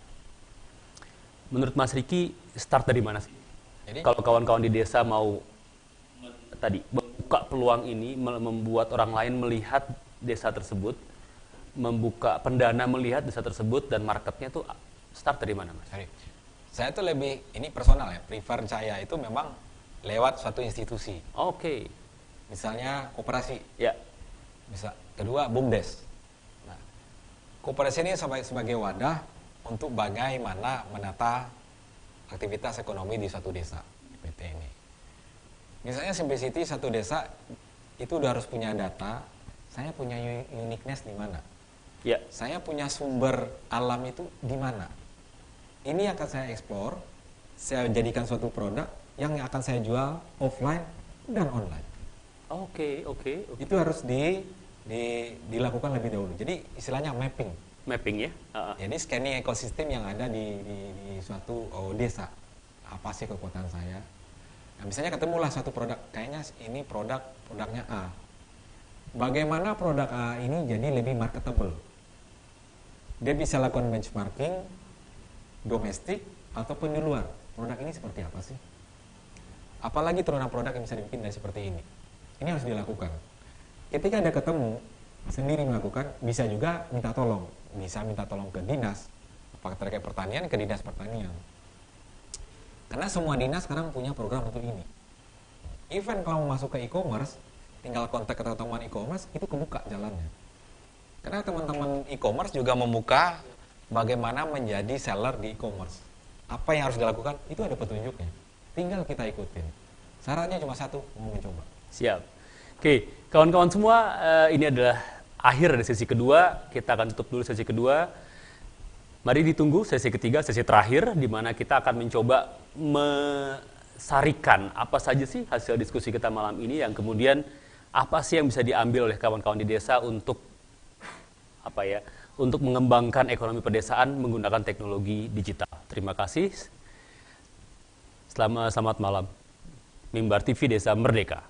Menurut Mas Riki, start dari mana sih? Jadi, kalau kawan-kawan di desa mau tadi membuka peluang ini, membuat orang lain melihat desa tersebut, membuka pendana melihat desa tersebut dan marketnya tuh start dari mana, Mas? Saya tuh lebih, ini personal ya, prefer saya itu memang lewat suatu institusi. Oke. Misalnya koperasi. Ya. Kedua, BUMDes. Nah, koperasi ini sebagai wadah untuk bagaimana menata aktivitas ekonomi di suatu desa, PT ini. Misalnya simplicity satu desa itu udah harus punya data, saya punya uniqueness di mana? Ya. Saya punya sumber alam itu di mana? Ini akan saya explore, saya jadikan suatu produk yang akan saya jual offline dan online. Oke. Itu harus dilakukan lebih dahulu. Jadi istilahnya mapping. Mapping ya? Jadi scanning ekosistem yang ada di suatu desa. Apa sih kekuatan saya? Nah, misalnya ketemulah satu produk, kayaknya ini produknya A. Bagaimana produk A ini jadi lebih marketable? Dia bisa lakukan benchmarking domestik ataupun di luar. Produk ini seperti apa sih? Apalagi turunan produk yang bisa dibikin dari seperti ini. Ini harus dilakukan. Ketika Anda ketemu, sendiri melakukan, bisa juga minta tolong. Bisa minta tolong ke dinas, apakah terkait pertanian, ke dinas pertanian. Karena semua dinas sekarang punya program untuk ini. Even kalau mau masuk ke e-commerce, tinggal kontak ke teman-teman e-commerce, itu kebuka jalannya. Karena teman-teman e-commerce juga membuka bagaimana menjadi seller di e-commerce. Apa yang harus dilakukan, itu ada petunjuknya. Tinggal kita ikutin. Syaratnya cuma satu, mau mencoba. Siap. Oke, kawan-kawan semua, ini adalah akhir dari sesi kedua. Kita akan tutup dulu sesi kedua. Mari ditunggu sesi ketiga, sesi terakhir, di mana kita akan mencoba mesarikan apa saja sih hasil diskusi kita malam ini, yang kemudian apa sih yang bisa diambil oleh kawan-kawan di desa untuk untuk mengembangkan ekonomi pedesaan menggunakan teknologi digital. Terima kasih. Selamat malam. Mimbar TV Desa Merdeka.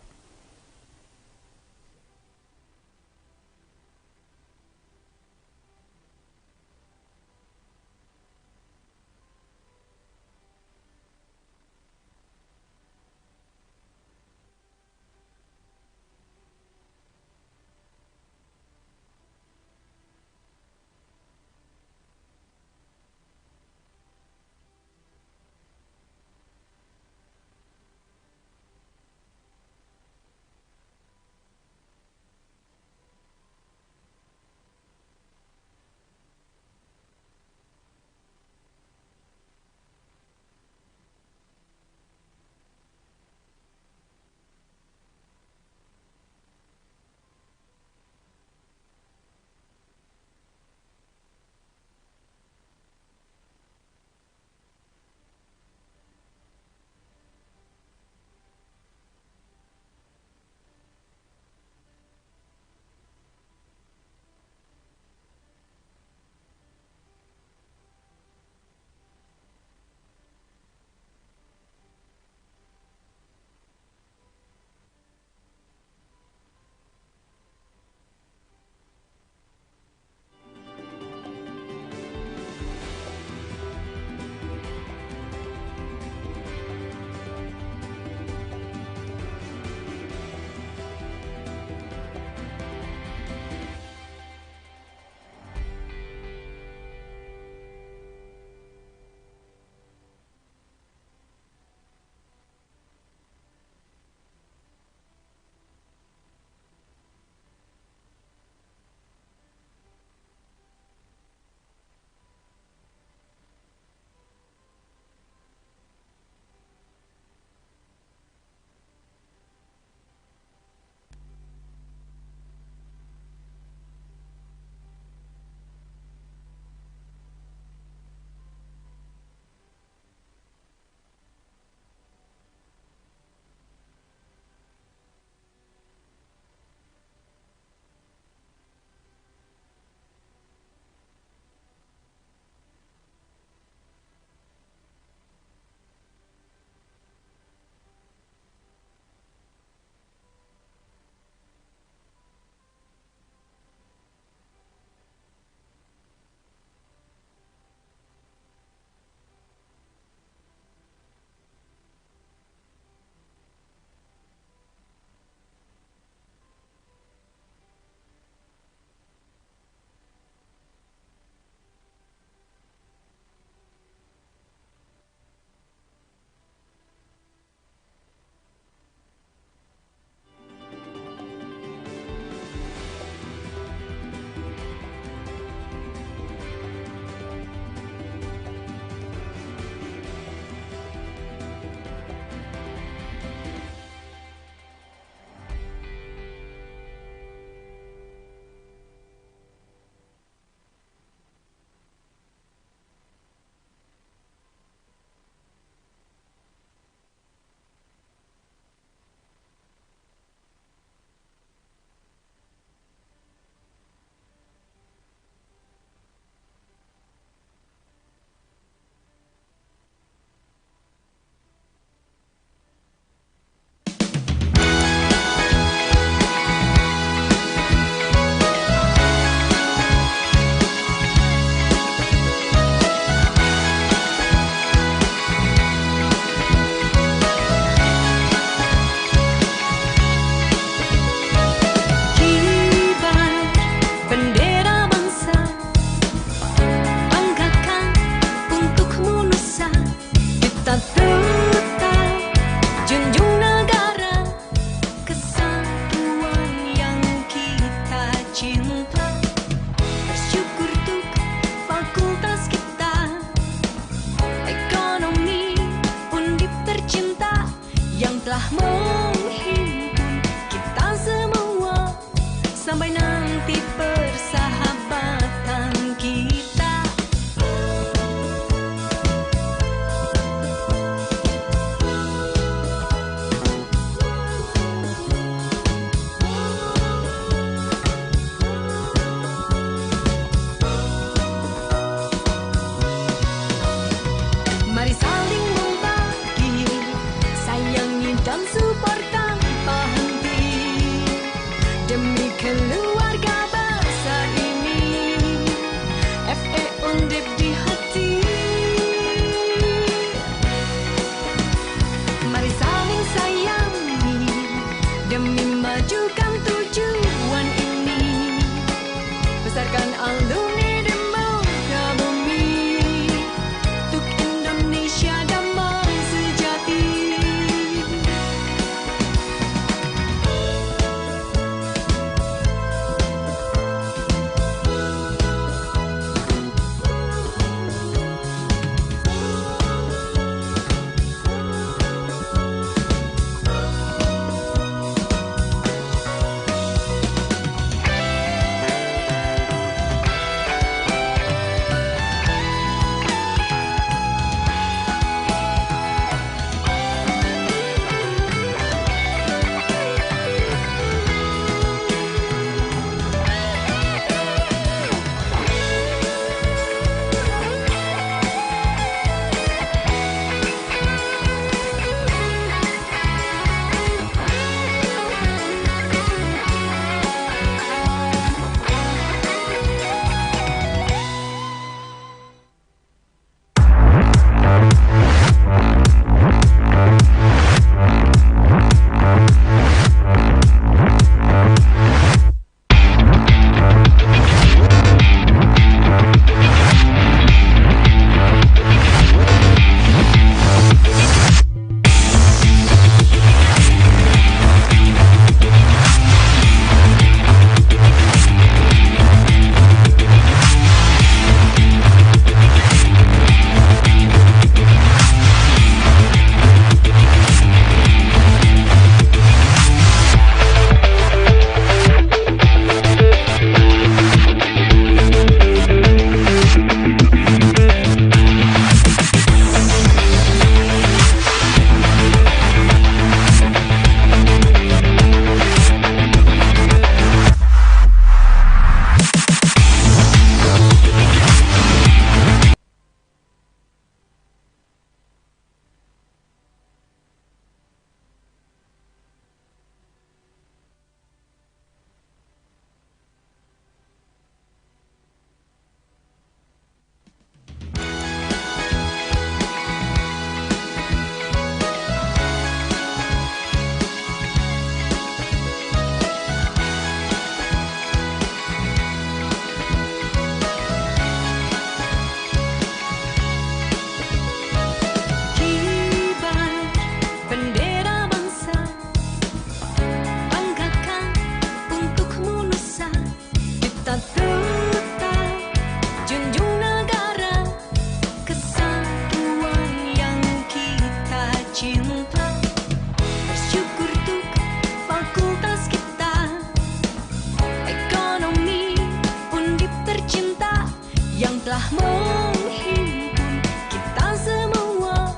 telah menghimpun kita semua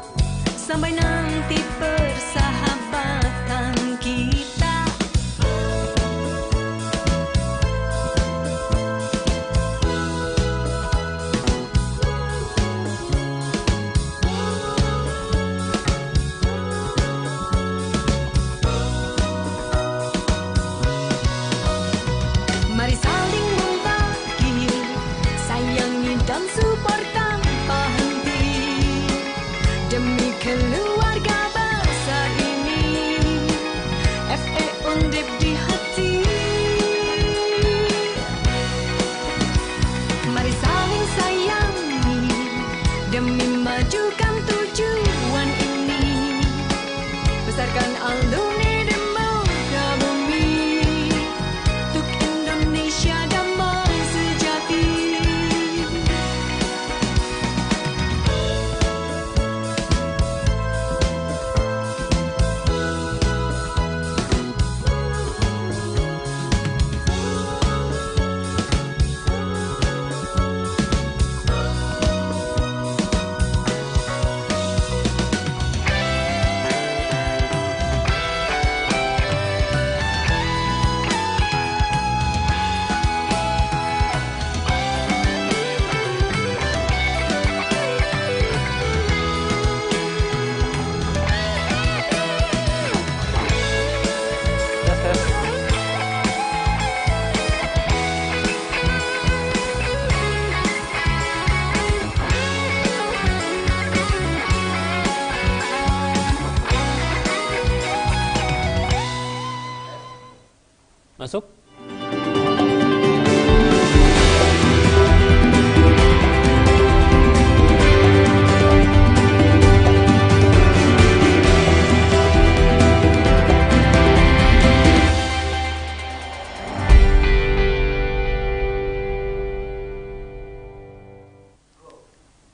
sampai nanti persahabatan kita. Mari saling membagi, sayangi dan support tanpa henti demi keluarga besar ini. FE Undip di hati. Mari saling sayangi demi majukan tujuan ini. Besarkan alumni di muka bumi untuk Indonesia damai sejati. Masuk.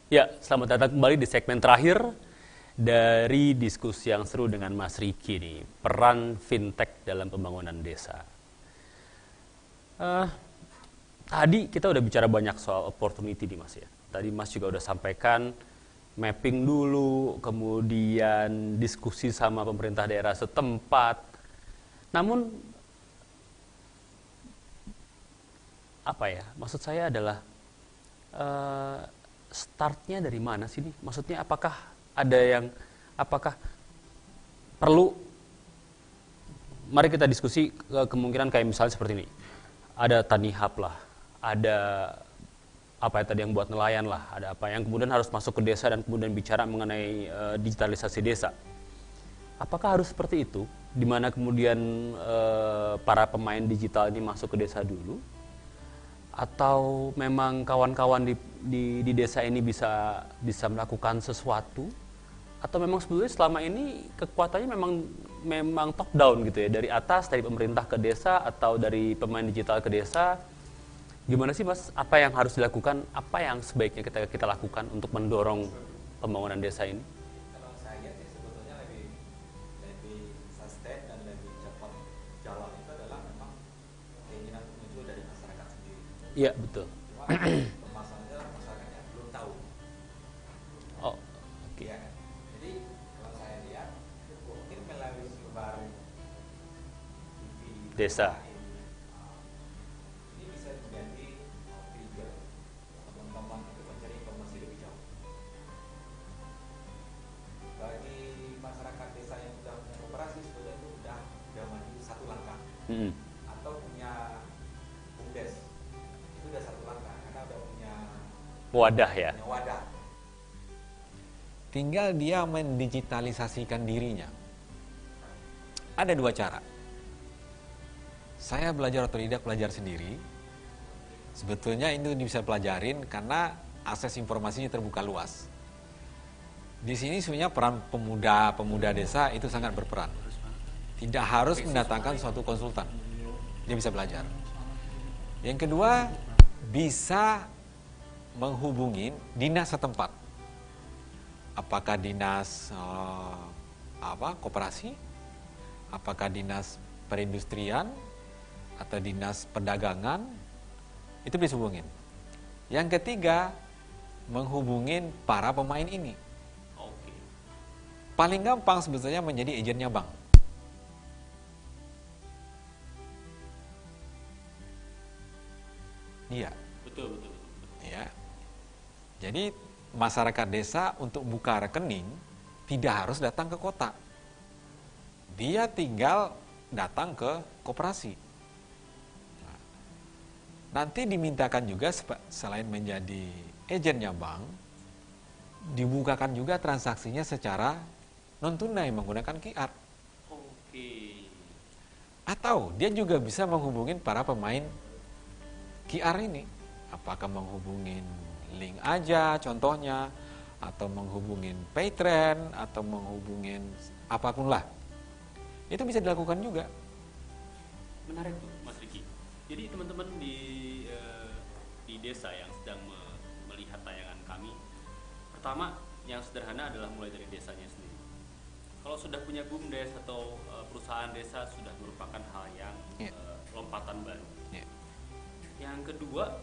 Ya, selamat datang kembali di segmen terakhir dari diskusi yang seru dengan Mas Riki nih, peran fintech dalam pembangunan desa. Tadi kita udah bicara banyak soal opportunity nih Mas ya. Tadi Mas juga udah sampaikan mapping dulu, kemudian diskusi sama pemerintah daerah setempat. Namun apa ya? Maksud saya adalah startnya dari mana sih nih? Maksudnya apakah perlu, mari kita diskusi kemungkinan kayak misalnya seperti ini. Ada Tani Hub lah, ada apa ya tadi yang buat nelayan lah, ada apa yang kemudian harus masuk ke desa dan kemudian bicara mengenai digitalisasi desa. Apakah harus seperti itu? Di mana kemudian para pemain digital ini masuk ke desa dulu? Atau memang kawan-kawan di desa ini bisa melakukan sesuatu, atau memang sebetulnya selama ini kekuatannya memang top down gitu ya, dari atas, dari pemerintah ke desa atau dari pemain digital ke desa. Gimana sih Mas, apa yang harus dilakukan, apa yang sebaiknya kita lakukan untuk mendorong pembangunan desa ini? Kalau saya sih sebetulnya lebih sustain dan lebih cepat jalan itu adalah memang keinginan muncul dari masyarakat sendiri. Iya, betul. Masalahnya masyarakatnya belum tahu. Oh, oke. Ya, jadi kalau saya lihat mungkin melalui sumber TV Desa. ini bisa menjadi trigger teman-teman itu mencari informasi lebih jauh. Bagi masyarakat desa yang sudah operasi sebetulnya itu sudah maju satu langkah. Atau punya BUMDes itu udah satu langkah karena udah punya Wadah ya. wadah. Tinggal dia mendigitalisasikan dirinya. Ada dua cara. Saya belajar otodidak, belajar sendiri. Sebetulnya itu bisa pelajarin karena akses informasinya terbuka luas. Di sini sebenarnya peran pemuda desa itu sangat berperan. Tidak harus mendatangkan suatu konsultan. Dia bisa belajar. Yang kedua, bisa menghubungi dinas setempat. Apakah dinas koperasi, apakah dinas perindustrian, atau dinas perdagangan, itu bisa hubungin. Yang ketiga, menghubungin para pemain ini. Oke. Paling gampang sebetulnya menjadi agennya bank. Iya. Betul. Ya. Jadi masyarakat desa untuk buka rekening tidak harus datang ke kota. Dia tinggal datang ke koperasi. Nah, nanti dimintakan juga selain menjadi agennya bank, dibukakan juga transaksinya secara non tunai menggunakan QR. Oke. Atau dia juga bisa menghubungin para pemain QR ini. Apakah menghubungin link aja contohnya, atau menghubungin Paytrend, atau menghubungin apapun lah. Itu bisa dilakukan juga. Menarik tuh, Mas Riki. Jadi teman-teman di desa yang sedang melihat tayangan kami, pertama yang sederhana adalah mulai dari desanya sendiri. Kalau sudah punya BUMDes atau perusahaan desa sudah merupakan hal yang lompatan baru. Yeah. Yang kedua,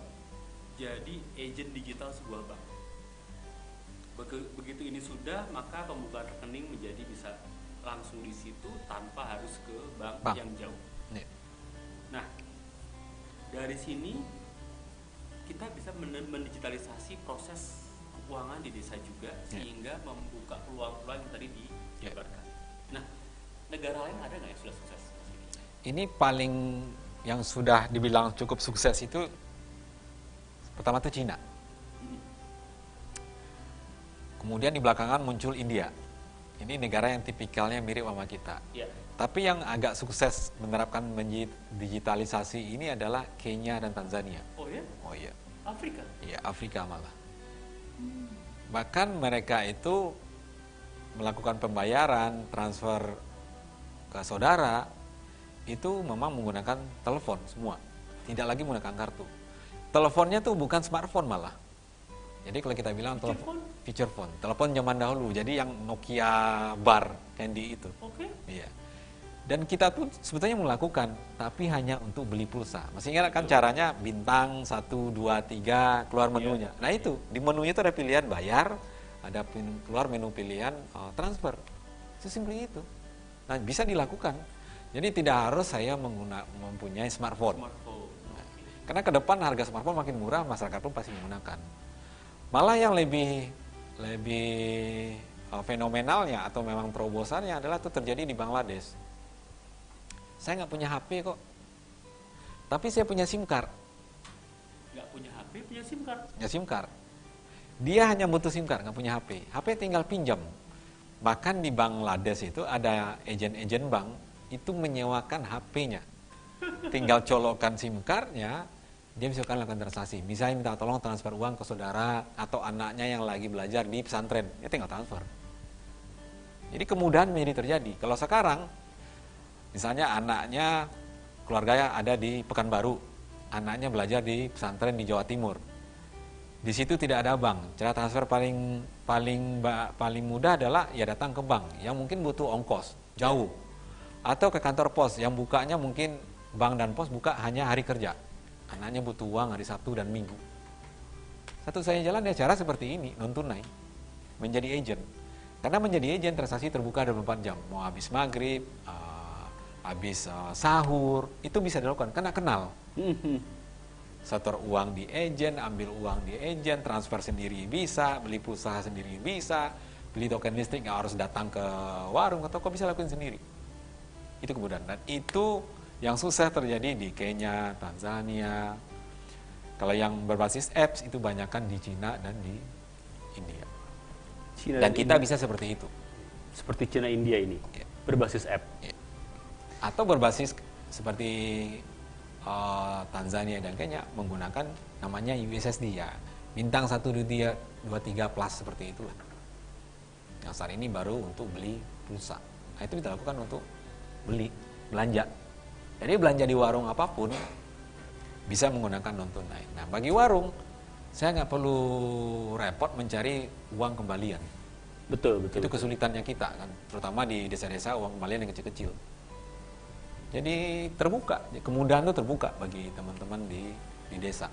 jadi agen digital sebuah bank. Begitu ini sudah, maka pembukaan rekening menjadi bisa langsung di situ tanpa harus ke bank. Yang jauh. Yeah. Nah, dari sini kita bisa mendigitalisasi proses keuangan di desa juga, sehingga membuka peluang-peluang yang tadi dijabarkan. Nah, negara lain ada nggak yang sudah sukses? Ini paling yang sudah dibilang cukup sukses itu pertama itu Cina. Kemudian di belakangan muncul India. Ini negara yang tipikalnya mirip sama kita. Ya. Tapi yang agak sukses menerapkan digitalisasi ini adalah Kenya dan Tanzania. Oh ya? Oh iya. Afrika? Iya, Afrika malah. Bahkan mereka itu melakukan pembayaran, transfer ke saudara, itu memang menggunakan telepon semua. Tidak lagi menggunakan kartu. Teleponnya tuh bukan smartphone malah. Jadi kalau kita bilang feature phone, telepon zaman dahulu. Jadi yang Nokia bar candy itu. Oke. Iya. Dan kita tuh sebetulnya melakukan, tapi hanya untuk beli pulsa. Masih ingat kan caranya bintang 1, 2, 3 keluar menunya. Nah itu di menunya itu ada pilihan bayar, ada keluar menu pilihan transfer. Sesimpel itu. Nah bisa dilakukan. Jadi tidak harus saya mempunyai smartphone. Karena ke depan harga smartphone makin murah, masyarakat pun pasti menggunakan. Malah yang lebih fenomenalnya atau memang terobosannya adalah itu terjadi di Bangladesh. Saya nggak punya HP kok, tapi saya punya SIM card. Nggak punya HP, punya SIM card? Punya SIM card. Dia hanya butuh SIM card, nggak punya HP. HP tinggal pinjam. Bahkan di Bangladesh itu ada agen-agen bank itu menyewakan HP-nya. Tinggal colokkan SIM card-nya, dia bisa lakukan transaksi. Misalnya minta tolong transfer uang ke saudara atau anaknya yang lagi belajar di pesantren, dia tinggal transfer. Jadi kemudahan menjadi terjadi. Kalau sekarang, misalnya anaknya, keluarganya ada di Pekanbaru, anaknya belajar di pesantren di Jawa Timur. Di situ tidak ada bank. Cara transfer paling mudah adalah ya datang ke bank yang mungkin butuh ongkos jauh, atau ke kantor pos yang bukanya mungkin bank dan pos buka hanya hari kerja. Anaknya butuh uang hari Sabtu dan Minggu. Satu-satunya jalan ya cara seperti ini, non tunai, menjadi agent. Karena menjadi agent transaksi terbuka 24 jam. Mau habis maghrib, habis sahur, itu bisa dilakukan karena kenal. Setor uang di agent, ambil uang di agent, transfer sendiri bisa, beli pulsa sendiri bisa, beli token listrik nggak harus datang ke warung atau toko, bisa lakuin sendiri. Itu kemudian, dan itu yang sukses terjadi di Kenya, Tanzania. Kalau yang berbasis apps itu banyakkan di Cina dan di India. Cina dan kita bisa seperti itu. Seperti Cina India ini, berbasis app. Atau berbasis seperti Tanzania dan Kenya menggunakan namanya USSD ya. Bintang 1, 2, 3 plus seperti itulah. Yang saat ini baru untuk beli pulsa. Nah, itu kita lakukan untuk belanja. Jadi belanja di warung apapun bisa menggunakan non tunai. Nah bagi warung, saya nggak perlu repot mencari uang kembalian. Betul. Itu kesulitannya kita kan, terutama di desa-desa uang kembalian yang kecil-kecil. Jadi terbuka, kemudahan itu terbuka bagi teman-teman di desa.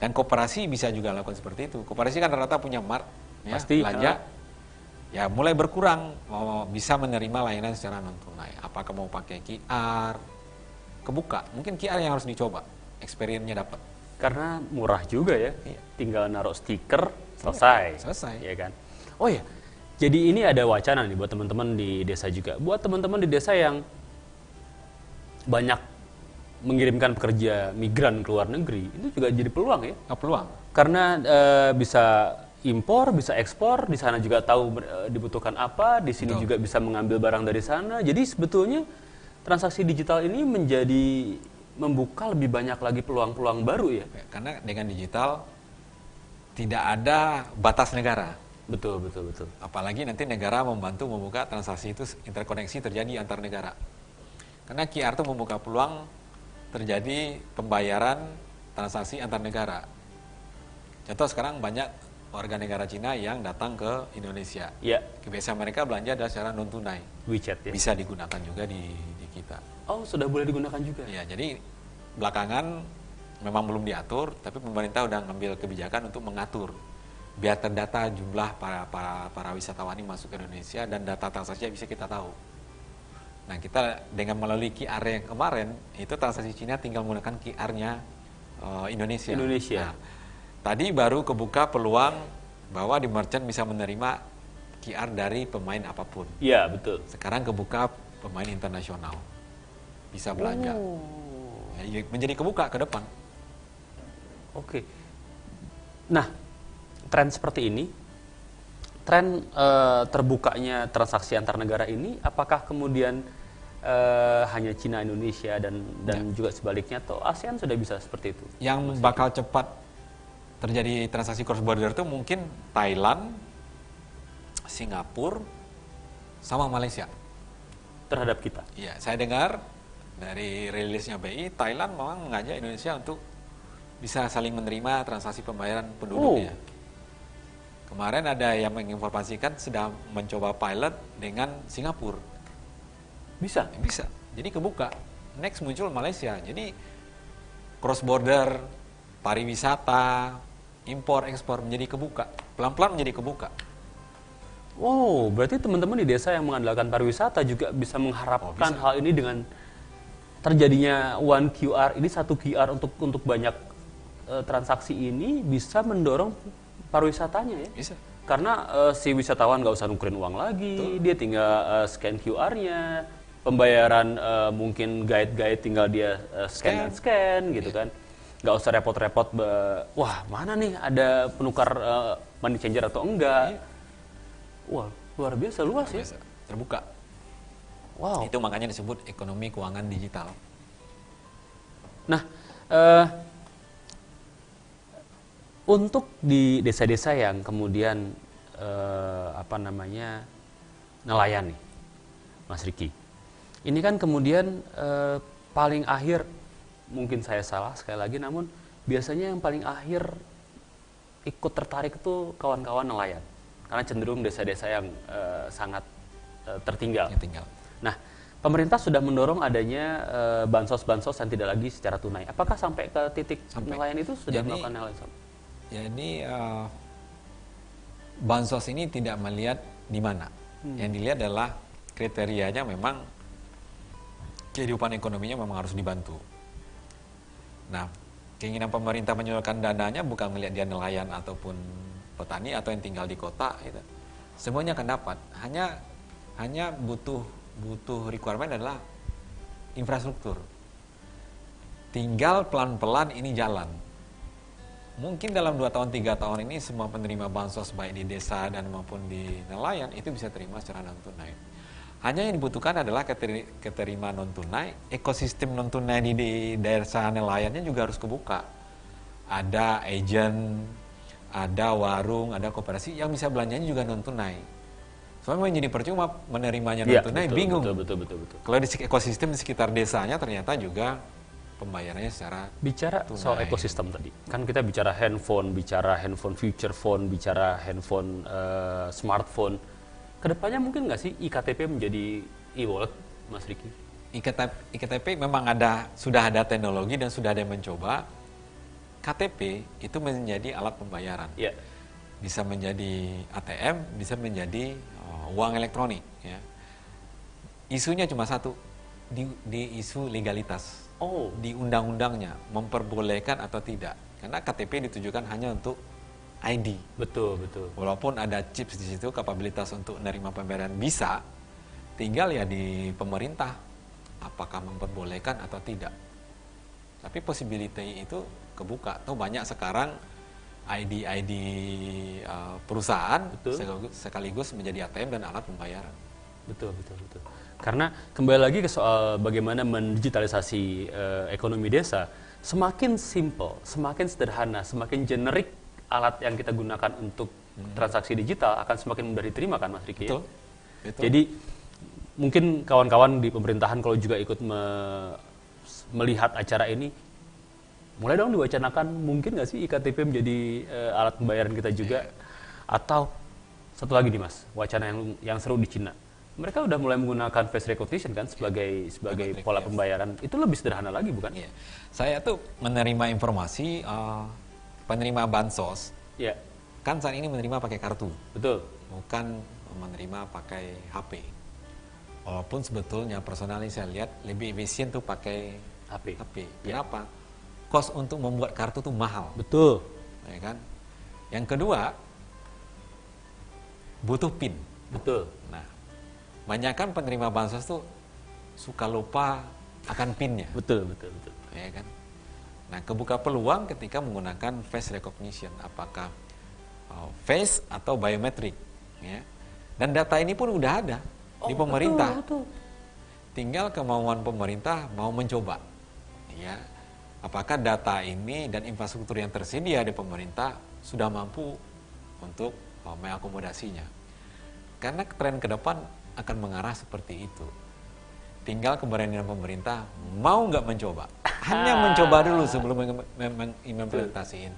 Dan koperasi bisa juga lakukan seperti itu. Koperasi kan rata-rata punya mart, ya, Pasti, belanja. Ya mulai berkurang, mau bisa menerima layanan secara non tunai. Apakah mau pakai QR, kebuka. Mungkin QR yang harus dicoba, experience-nya dapat. Karena murah juga ya, Iya. tinggal naruh stiker, selesai. Selesai. Ya kan? Oh ya, jadi ini ada wacana nih buat teman-teman di desa juga. Buat teman-teman di desa yang banyak mengirimkan pekerja migran ke luar negeri, itu juga jadi peluang ya. Peluang. Karena bisa impor, bisa ekspor, di sana juga tahu dibutuhkan apa, di sini Betul. juga bisa mengambil barang dari sana. Jadi sebetulnya transaksi digital ini menjadi membuka lebih banyak lagi peluang-peluang baru ya. Karena dengan digital tidak ada batas negara. Betul, betul, betul. Apalagi nanti negara membantu membuka transaksi itu interkoneksi terjadi antar negara. Karena QR itu membuka peluang terjadi pembayaran transaksi antar negara. Contoh sekarang banyak warga negara Cina yang datang ke Indonesia. Ya, Kebiasaan mereka belanja adalah secara non tunai. WeChat ya. Bisa digunakan juga di kita. Oh, sudah boleh digunakan juga. Ya, jadi belakangan memang belum diatur, tapi pemerintah udah ngambil kebijakan untuk mengatur biar terdata jumlah para wisatawan ini masuk ke Indonesia dan data transaksinya bisa kita tahu. Nah, kita dengan melalui QR yang kemarin itu transaksi Cina tinggal menggunakan QR-nya Indonesia. Indonesia. Nah, tadi baru kebuka peluang bahwa di merchant bisa menerima QR dari pemain apapun. Iya, betul. Sekarang kebuka pemain internasional bisa belanja. Ya, menjadi kebuka ke depan. Oke. Nah, tren seperti ini, tren terbukanya transaksi antar negara ini, apakah kemudian hanya Cina, Indonesia dan juga sebaliknya, atau ASEAN sudah bisa seperti itu? Yang bakal cepat terjadi transaksi cross border itu mungkin Thailand, Singapura, sama Malaysia. Terhadap kita. Iya, saya dengar dari rilisnya BI, Thailand memang mengajak Indonesia untuk bisa saling menerima transaksi pembayaran penduduknya. Kemarin ada yang menginformasikan sedang mencoba pilot dengan Singapura. Bisa? Bisa. Jadi kebuka. Next muncul Malaysia. Jadi cross border, pariwisata, impor ekspor menjadi kebuka. Pelan-pelan menjadi kebuka. Oh, berarti teman-teman di desa yang mengandalkan pariwisata juga bisa mengharapkan bisa. hal ini dengan terjadinya one QR ini, satu QR untuk banyak transaksi ini bisa mendorong pariwisatanya ya. Bisa. Karena si wisatawan nggak usah nukerin uang lagi, dia tinggal scan QR-nya, pembayaran mungkin guide-guide tinggal dia scan gitu kan, nggak usah repot-repot, wah mana nih ada penukar money changer atau enggak. Wah, luar biasa luas ya. Bisa. Terbuka. Wow. Itu makanya disebut ekonomi keuangan digital. Nah, untuk di desa-desa yang kemudian nelayan nih, Mas Riki, ini kan kemudian paling akhir, mungkin saya salah sekali lagi, namun biasanya yang paling akhir ikut tertarik itu kawan-kawan nelayan, karena cenderung desa-desa yang sangat tertinggal. Nah, pemerintah sudah mendorong adanya bansos-bansos yang tidak lagi secara tunai. Apakah sampai ke titik nelayan itu sudah melakukan hal yang sama? Jadi bansos ini tidak melihat di mana. Yang dilihat adalah kriterianya memang kehidupan ekonominya memang harus dibantu. Nah, keinginan pemerintah menyalurkan dananya bukan melihat dia nelayan ataupun petani atau yang tinggal di kota gitu. Semuanya akan dapat. Hanya butuh requirement adalah infrastruktur. Tinggal pelan-pelan ini jalan. Mungkin dalam 2 tahun, 3 tahun ini semua penerima bansos baik di desa dan maupun di nelayan itu bisa terima secara non tunai. Hanya yang dibutuhkan adalah keterima non tunai, ekosistem non tunai di desa nelayannya juga harus kebuka. Ada agent, ada warung, ada koperasi yang bisa belanjanya juga non tunai. Soalnya menjadi percuma menerimanya non tunai, bingung. Betul. Kalau di ekosistem di sekitar desanya ternyata juga pembayarannya secara bicara tunai. soal ekosistem tadi, kan kita bicara handphone future phone, bicara handphone smartphone. Kedepannya mungkin nggak sih iktp menjadi e-wallet, Mas Riki? IKTP memang sudah ada teknologi dan sudah ada yang mencoba. KTP itu menjadi alat pembayaran. Ya. Bisa menjadi ATM, bisa menjadi uang elektronik. Ya. Isunya cuma satu, di isu legalitas. Oh. Di undang-undangnya memperbolehkan atau tidak. Karena KTP ditujukan hanya untuk ID. Betul, betul. Walaupun ada chips di situ, kapabilitas untuk menerima pembayaran bisa, tinggal ya di pemerintah apakah memperbolehkan atau tidak. Tapi possibility itu kebuka. Tuh banyak sekarang ID perusahaan sekaligus menjadi ATM dan alat pembayaran. Betul. Karena kembali lagi ke soal bagaimana mendigitalisasi ekonomi desa, semakin simple, semakin sederhana, semakin generik alat yang kita gunakan untuk transaksi digital akan semakin mudah diterima kan Mas Riki? Betul. Jadi mungkin kawan-kawan di pemerintahan kalau juga ikut melihat acara ini, mulai dong diwacanakan mungkin nggak sih IKTP menjadi alat pembayaran kita juga? Atau satu lagi nih Mas, wacana yang seru di Cina. Mereka udah mulai menggunakan face recognition kan sebagai pola pembayaran. Itu lebih sederhana lagi bukan? Iya. Saya tuh menerima informasi penerima bansos. Iya. Kan saat ini menerima pakai kartu. Betul. Bukan menerima pakai HP. Walaupun sebetulnya personalnya saya lihat lebih efisien tuh pakai HP. Kenapa? Kos untuk membuat kartu tuh mahal. Betul. Ya kan? Yang kedua, butuh PIN. Betul. Nah, banyakkan penerima bansos tuh suka lupa akan PIN-nya. Betul. Ya kan? Nah, kebuka peluang ketika menggunakan face recognition, apakah face atau biometrik, ya. Dan data ini pun udah ada di pemerintah. Betul. Tinggal kemauan pemerintah mau mencoba, ya. Apakah data ini dan infrastruktur yang tersedia di pemerintah sudah mampu untuk mengakomodasinya? Karena tren ke depan akan mengarah seperti itu. Tinggal keberanian pemerintah mau nggak mencoba. Hanya mencoba dulu sebelum mengimplementasiin.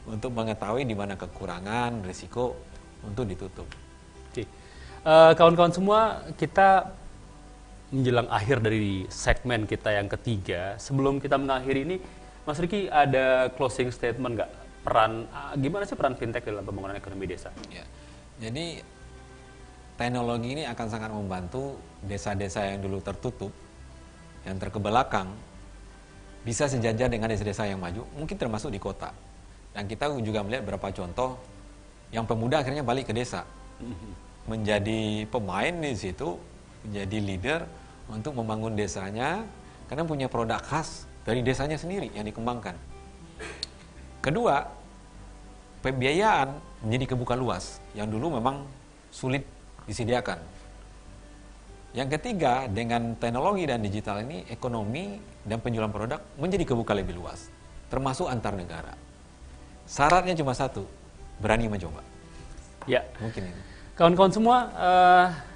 Untuk mengetahui di mana kekurangan, risiko untuk ditutup. Oke. Kawan-kawan semua, kita menjelang akhir dari segmen kita yang ketiga. Sebelum kita mengakhiri ini, Mas Riki ada closing statement nggak? Gimana sih peran fintech dalam pembangunan ekonomi desa? Ya. Jadi teknologi ini akan sangat membantu desa-desa yang dulu tertutup, yang terkebelakang, bisa sejajar dengan desa-desa yang maju, mungkin termasuk di kota. Dan kita juga melihat beberapa contoh yang pemuda akhirnya balik ke desa, menjadi pemain di situ, menjadi leader untuk membangun desanya, karena punya produk khas dari desanya sendiri yang dikembangkan. Kedua, pembiayaan menjadi kebuka luas, yang dulu memang sulit disediakan. Yang ketiga, dengan teknologi dan digital ini, ekonomi dan penjualan produk menjadi kebuka lebih luas, termasuk antar negara. Syaratnya cuma satu, berani mencoba. Ya. Mungkin ini. Kawan-kawan semua,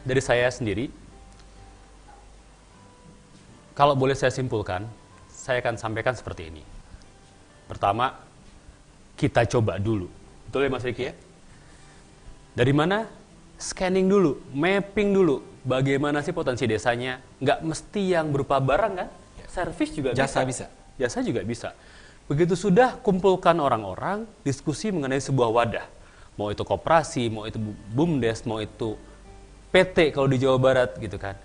dari saya sendiri, kalau boleh saya simpulkan, saya akan sampaikan seperti ini. Pertama, kita coba dulu. Betul ya Mas Riki ya? Dari mana? Scanning dulu, mapping dulu. Bagaimana sih potensi desanya? Nggak mesti yang berupa barang kan? Service juga Jasa bisa. Jasa juga bisa. Begitu sudah, kumpulkan orang-orang, diskusi mengenai sebuah wadah. Mau itu koperasi, mau itu BUMDes, mau itu PT kalau di Jawa Barat gitu kan.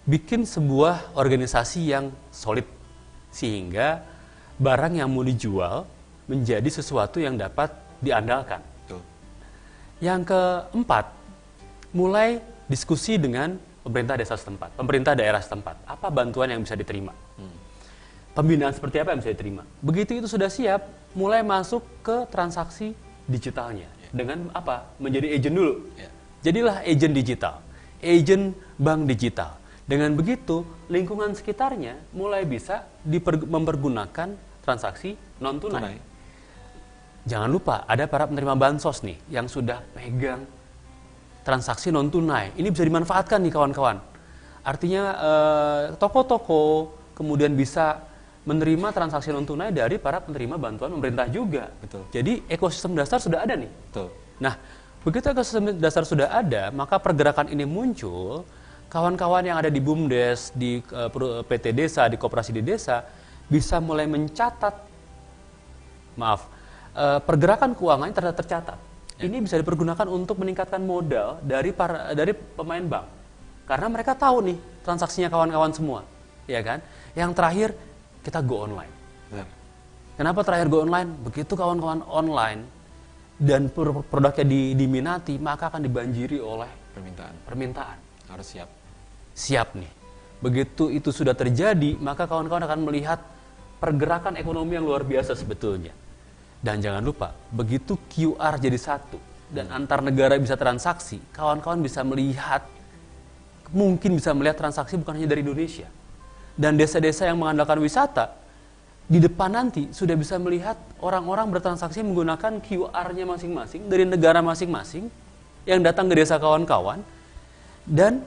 Bikin sebuah organisasi yang solid. Sehingga barang yang mau dijual menjadi sesuatu yang dapat diandalkan. Tuh. Yang keempat, mulai diskusi dengan pemerintah desa setempat, pemerintah daerah setempat. Apa bantuan yang bisa diterima? Pembinaan seperti apa yang bisa diterima? Begitu itu sudah siap, mulai masuk ke transaksi digitalnya. Dengan apa? Menjadi agent dulu. Jadilah agent digital, agent bank digital. Dengan begitu, lingkungan sekitarnya mulai bisa mempergunakan transaksi non-tunai. Jangan lupa, ada para penerima bansos nih yang sudah megang transaksi non-tunai. Ini bisa dimanfaatkan nih kawan-kawan. Artinya toko-toko kemudian bisa menerima transaksi non-tunai dari para penerima bantuan pemerintah juga. Betul. Jadi ekosistem dasar sudah ada nih. Betul. Nah, begitu ekosistem dasar sudah ada, maka pergerakan ini muncul. Kawan-kawan yang ada di BUMDes, di PT desa, di koperasi di desa, bisa mulai mencatat maaf, pergerakan keuangannya tercatat. Ini bisa dipergunakan untuk meningkatkan modal dari pemain bank. Karena mereka tahu nih transaksinya kawan-kawan semua, ya kan? Yang terakhir, kita go online. Benar. Kenapa terakhir go online? Begitu kawan-kawan online dan produknya diminati, maka akan dibanjiri oleh permintaan. Harus siap. Siap nih. Begitu itu sudah terjadi, maka kawan-kawan akan melihat pergerakan ekonomi yang luar biasa sebetulnya. Dan jangan lupa, begitu QR jadi satu dan antar negara bisa transaksi, kawan-kawan bisa melihat, mungkin bisa melihat transaksi bukan hanya dari Indonesia. Dan desa-desa yang mengandalkan wisata, di depan nanti sudah bisa melihat orang-orang bertransaksi menggunakan QR-nya masing-masing dari negara masing-masing yang datang ke desa kawan-kawan dan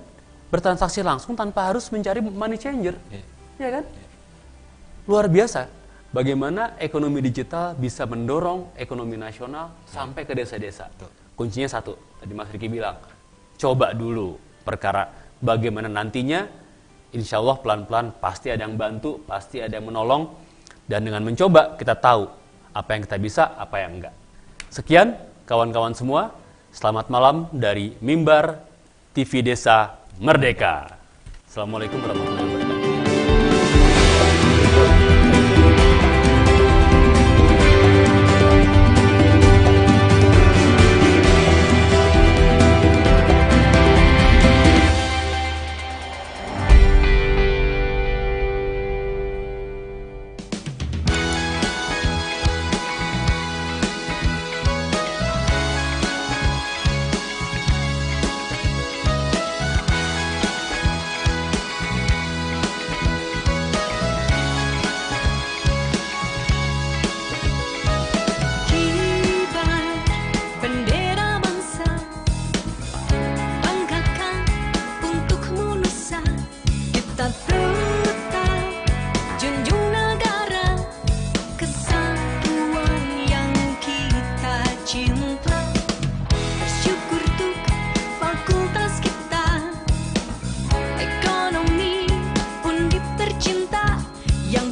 bertransaksi langsung tanpa harus mencari money changer. Ya kan? Luar biasa bagaimana ekonomi digital bisa mendorong ekonomi nasional sampai ke desa-desa. Kuncinya satu, tadi Mas Riki bilang, coba dulu perkara bagaimana nantinya, insya Allah pelan-pelan pasti ada yang bantu, pasti ada yang menolong. Dan dengan mencoba, kita tahu apa yang kita bisa, apa yang enggak. Sekian, kawan-kawan semua. Selamat malam dari Mimbar TV Desa Merdeka. Assalamualaikum warahmatullahi wabarakatuh.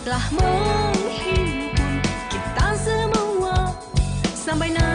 Telah menghimpun kita semua sampai nanti.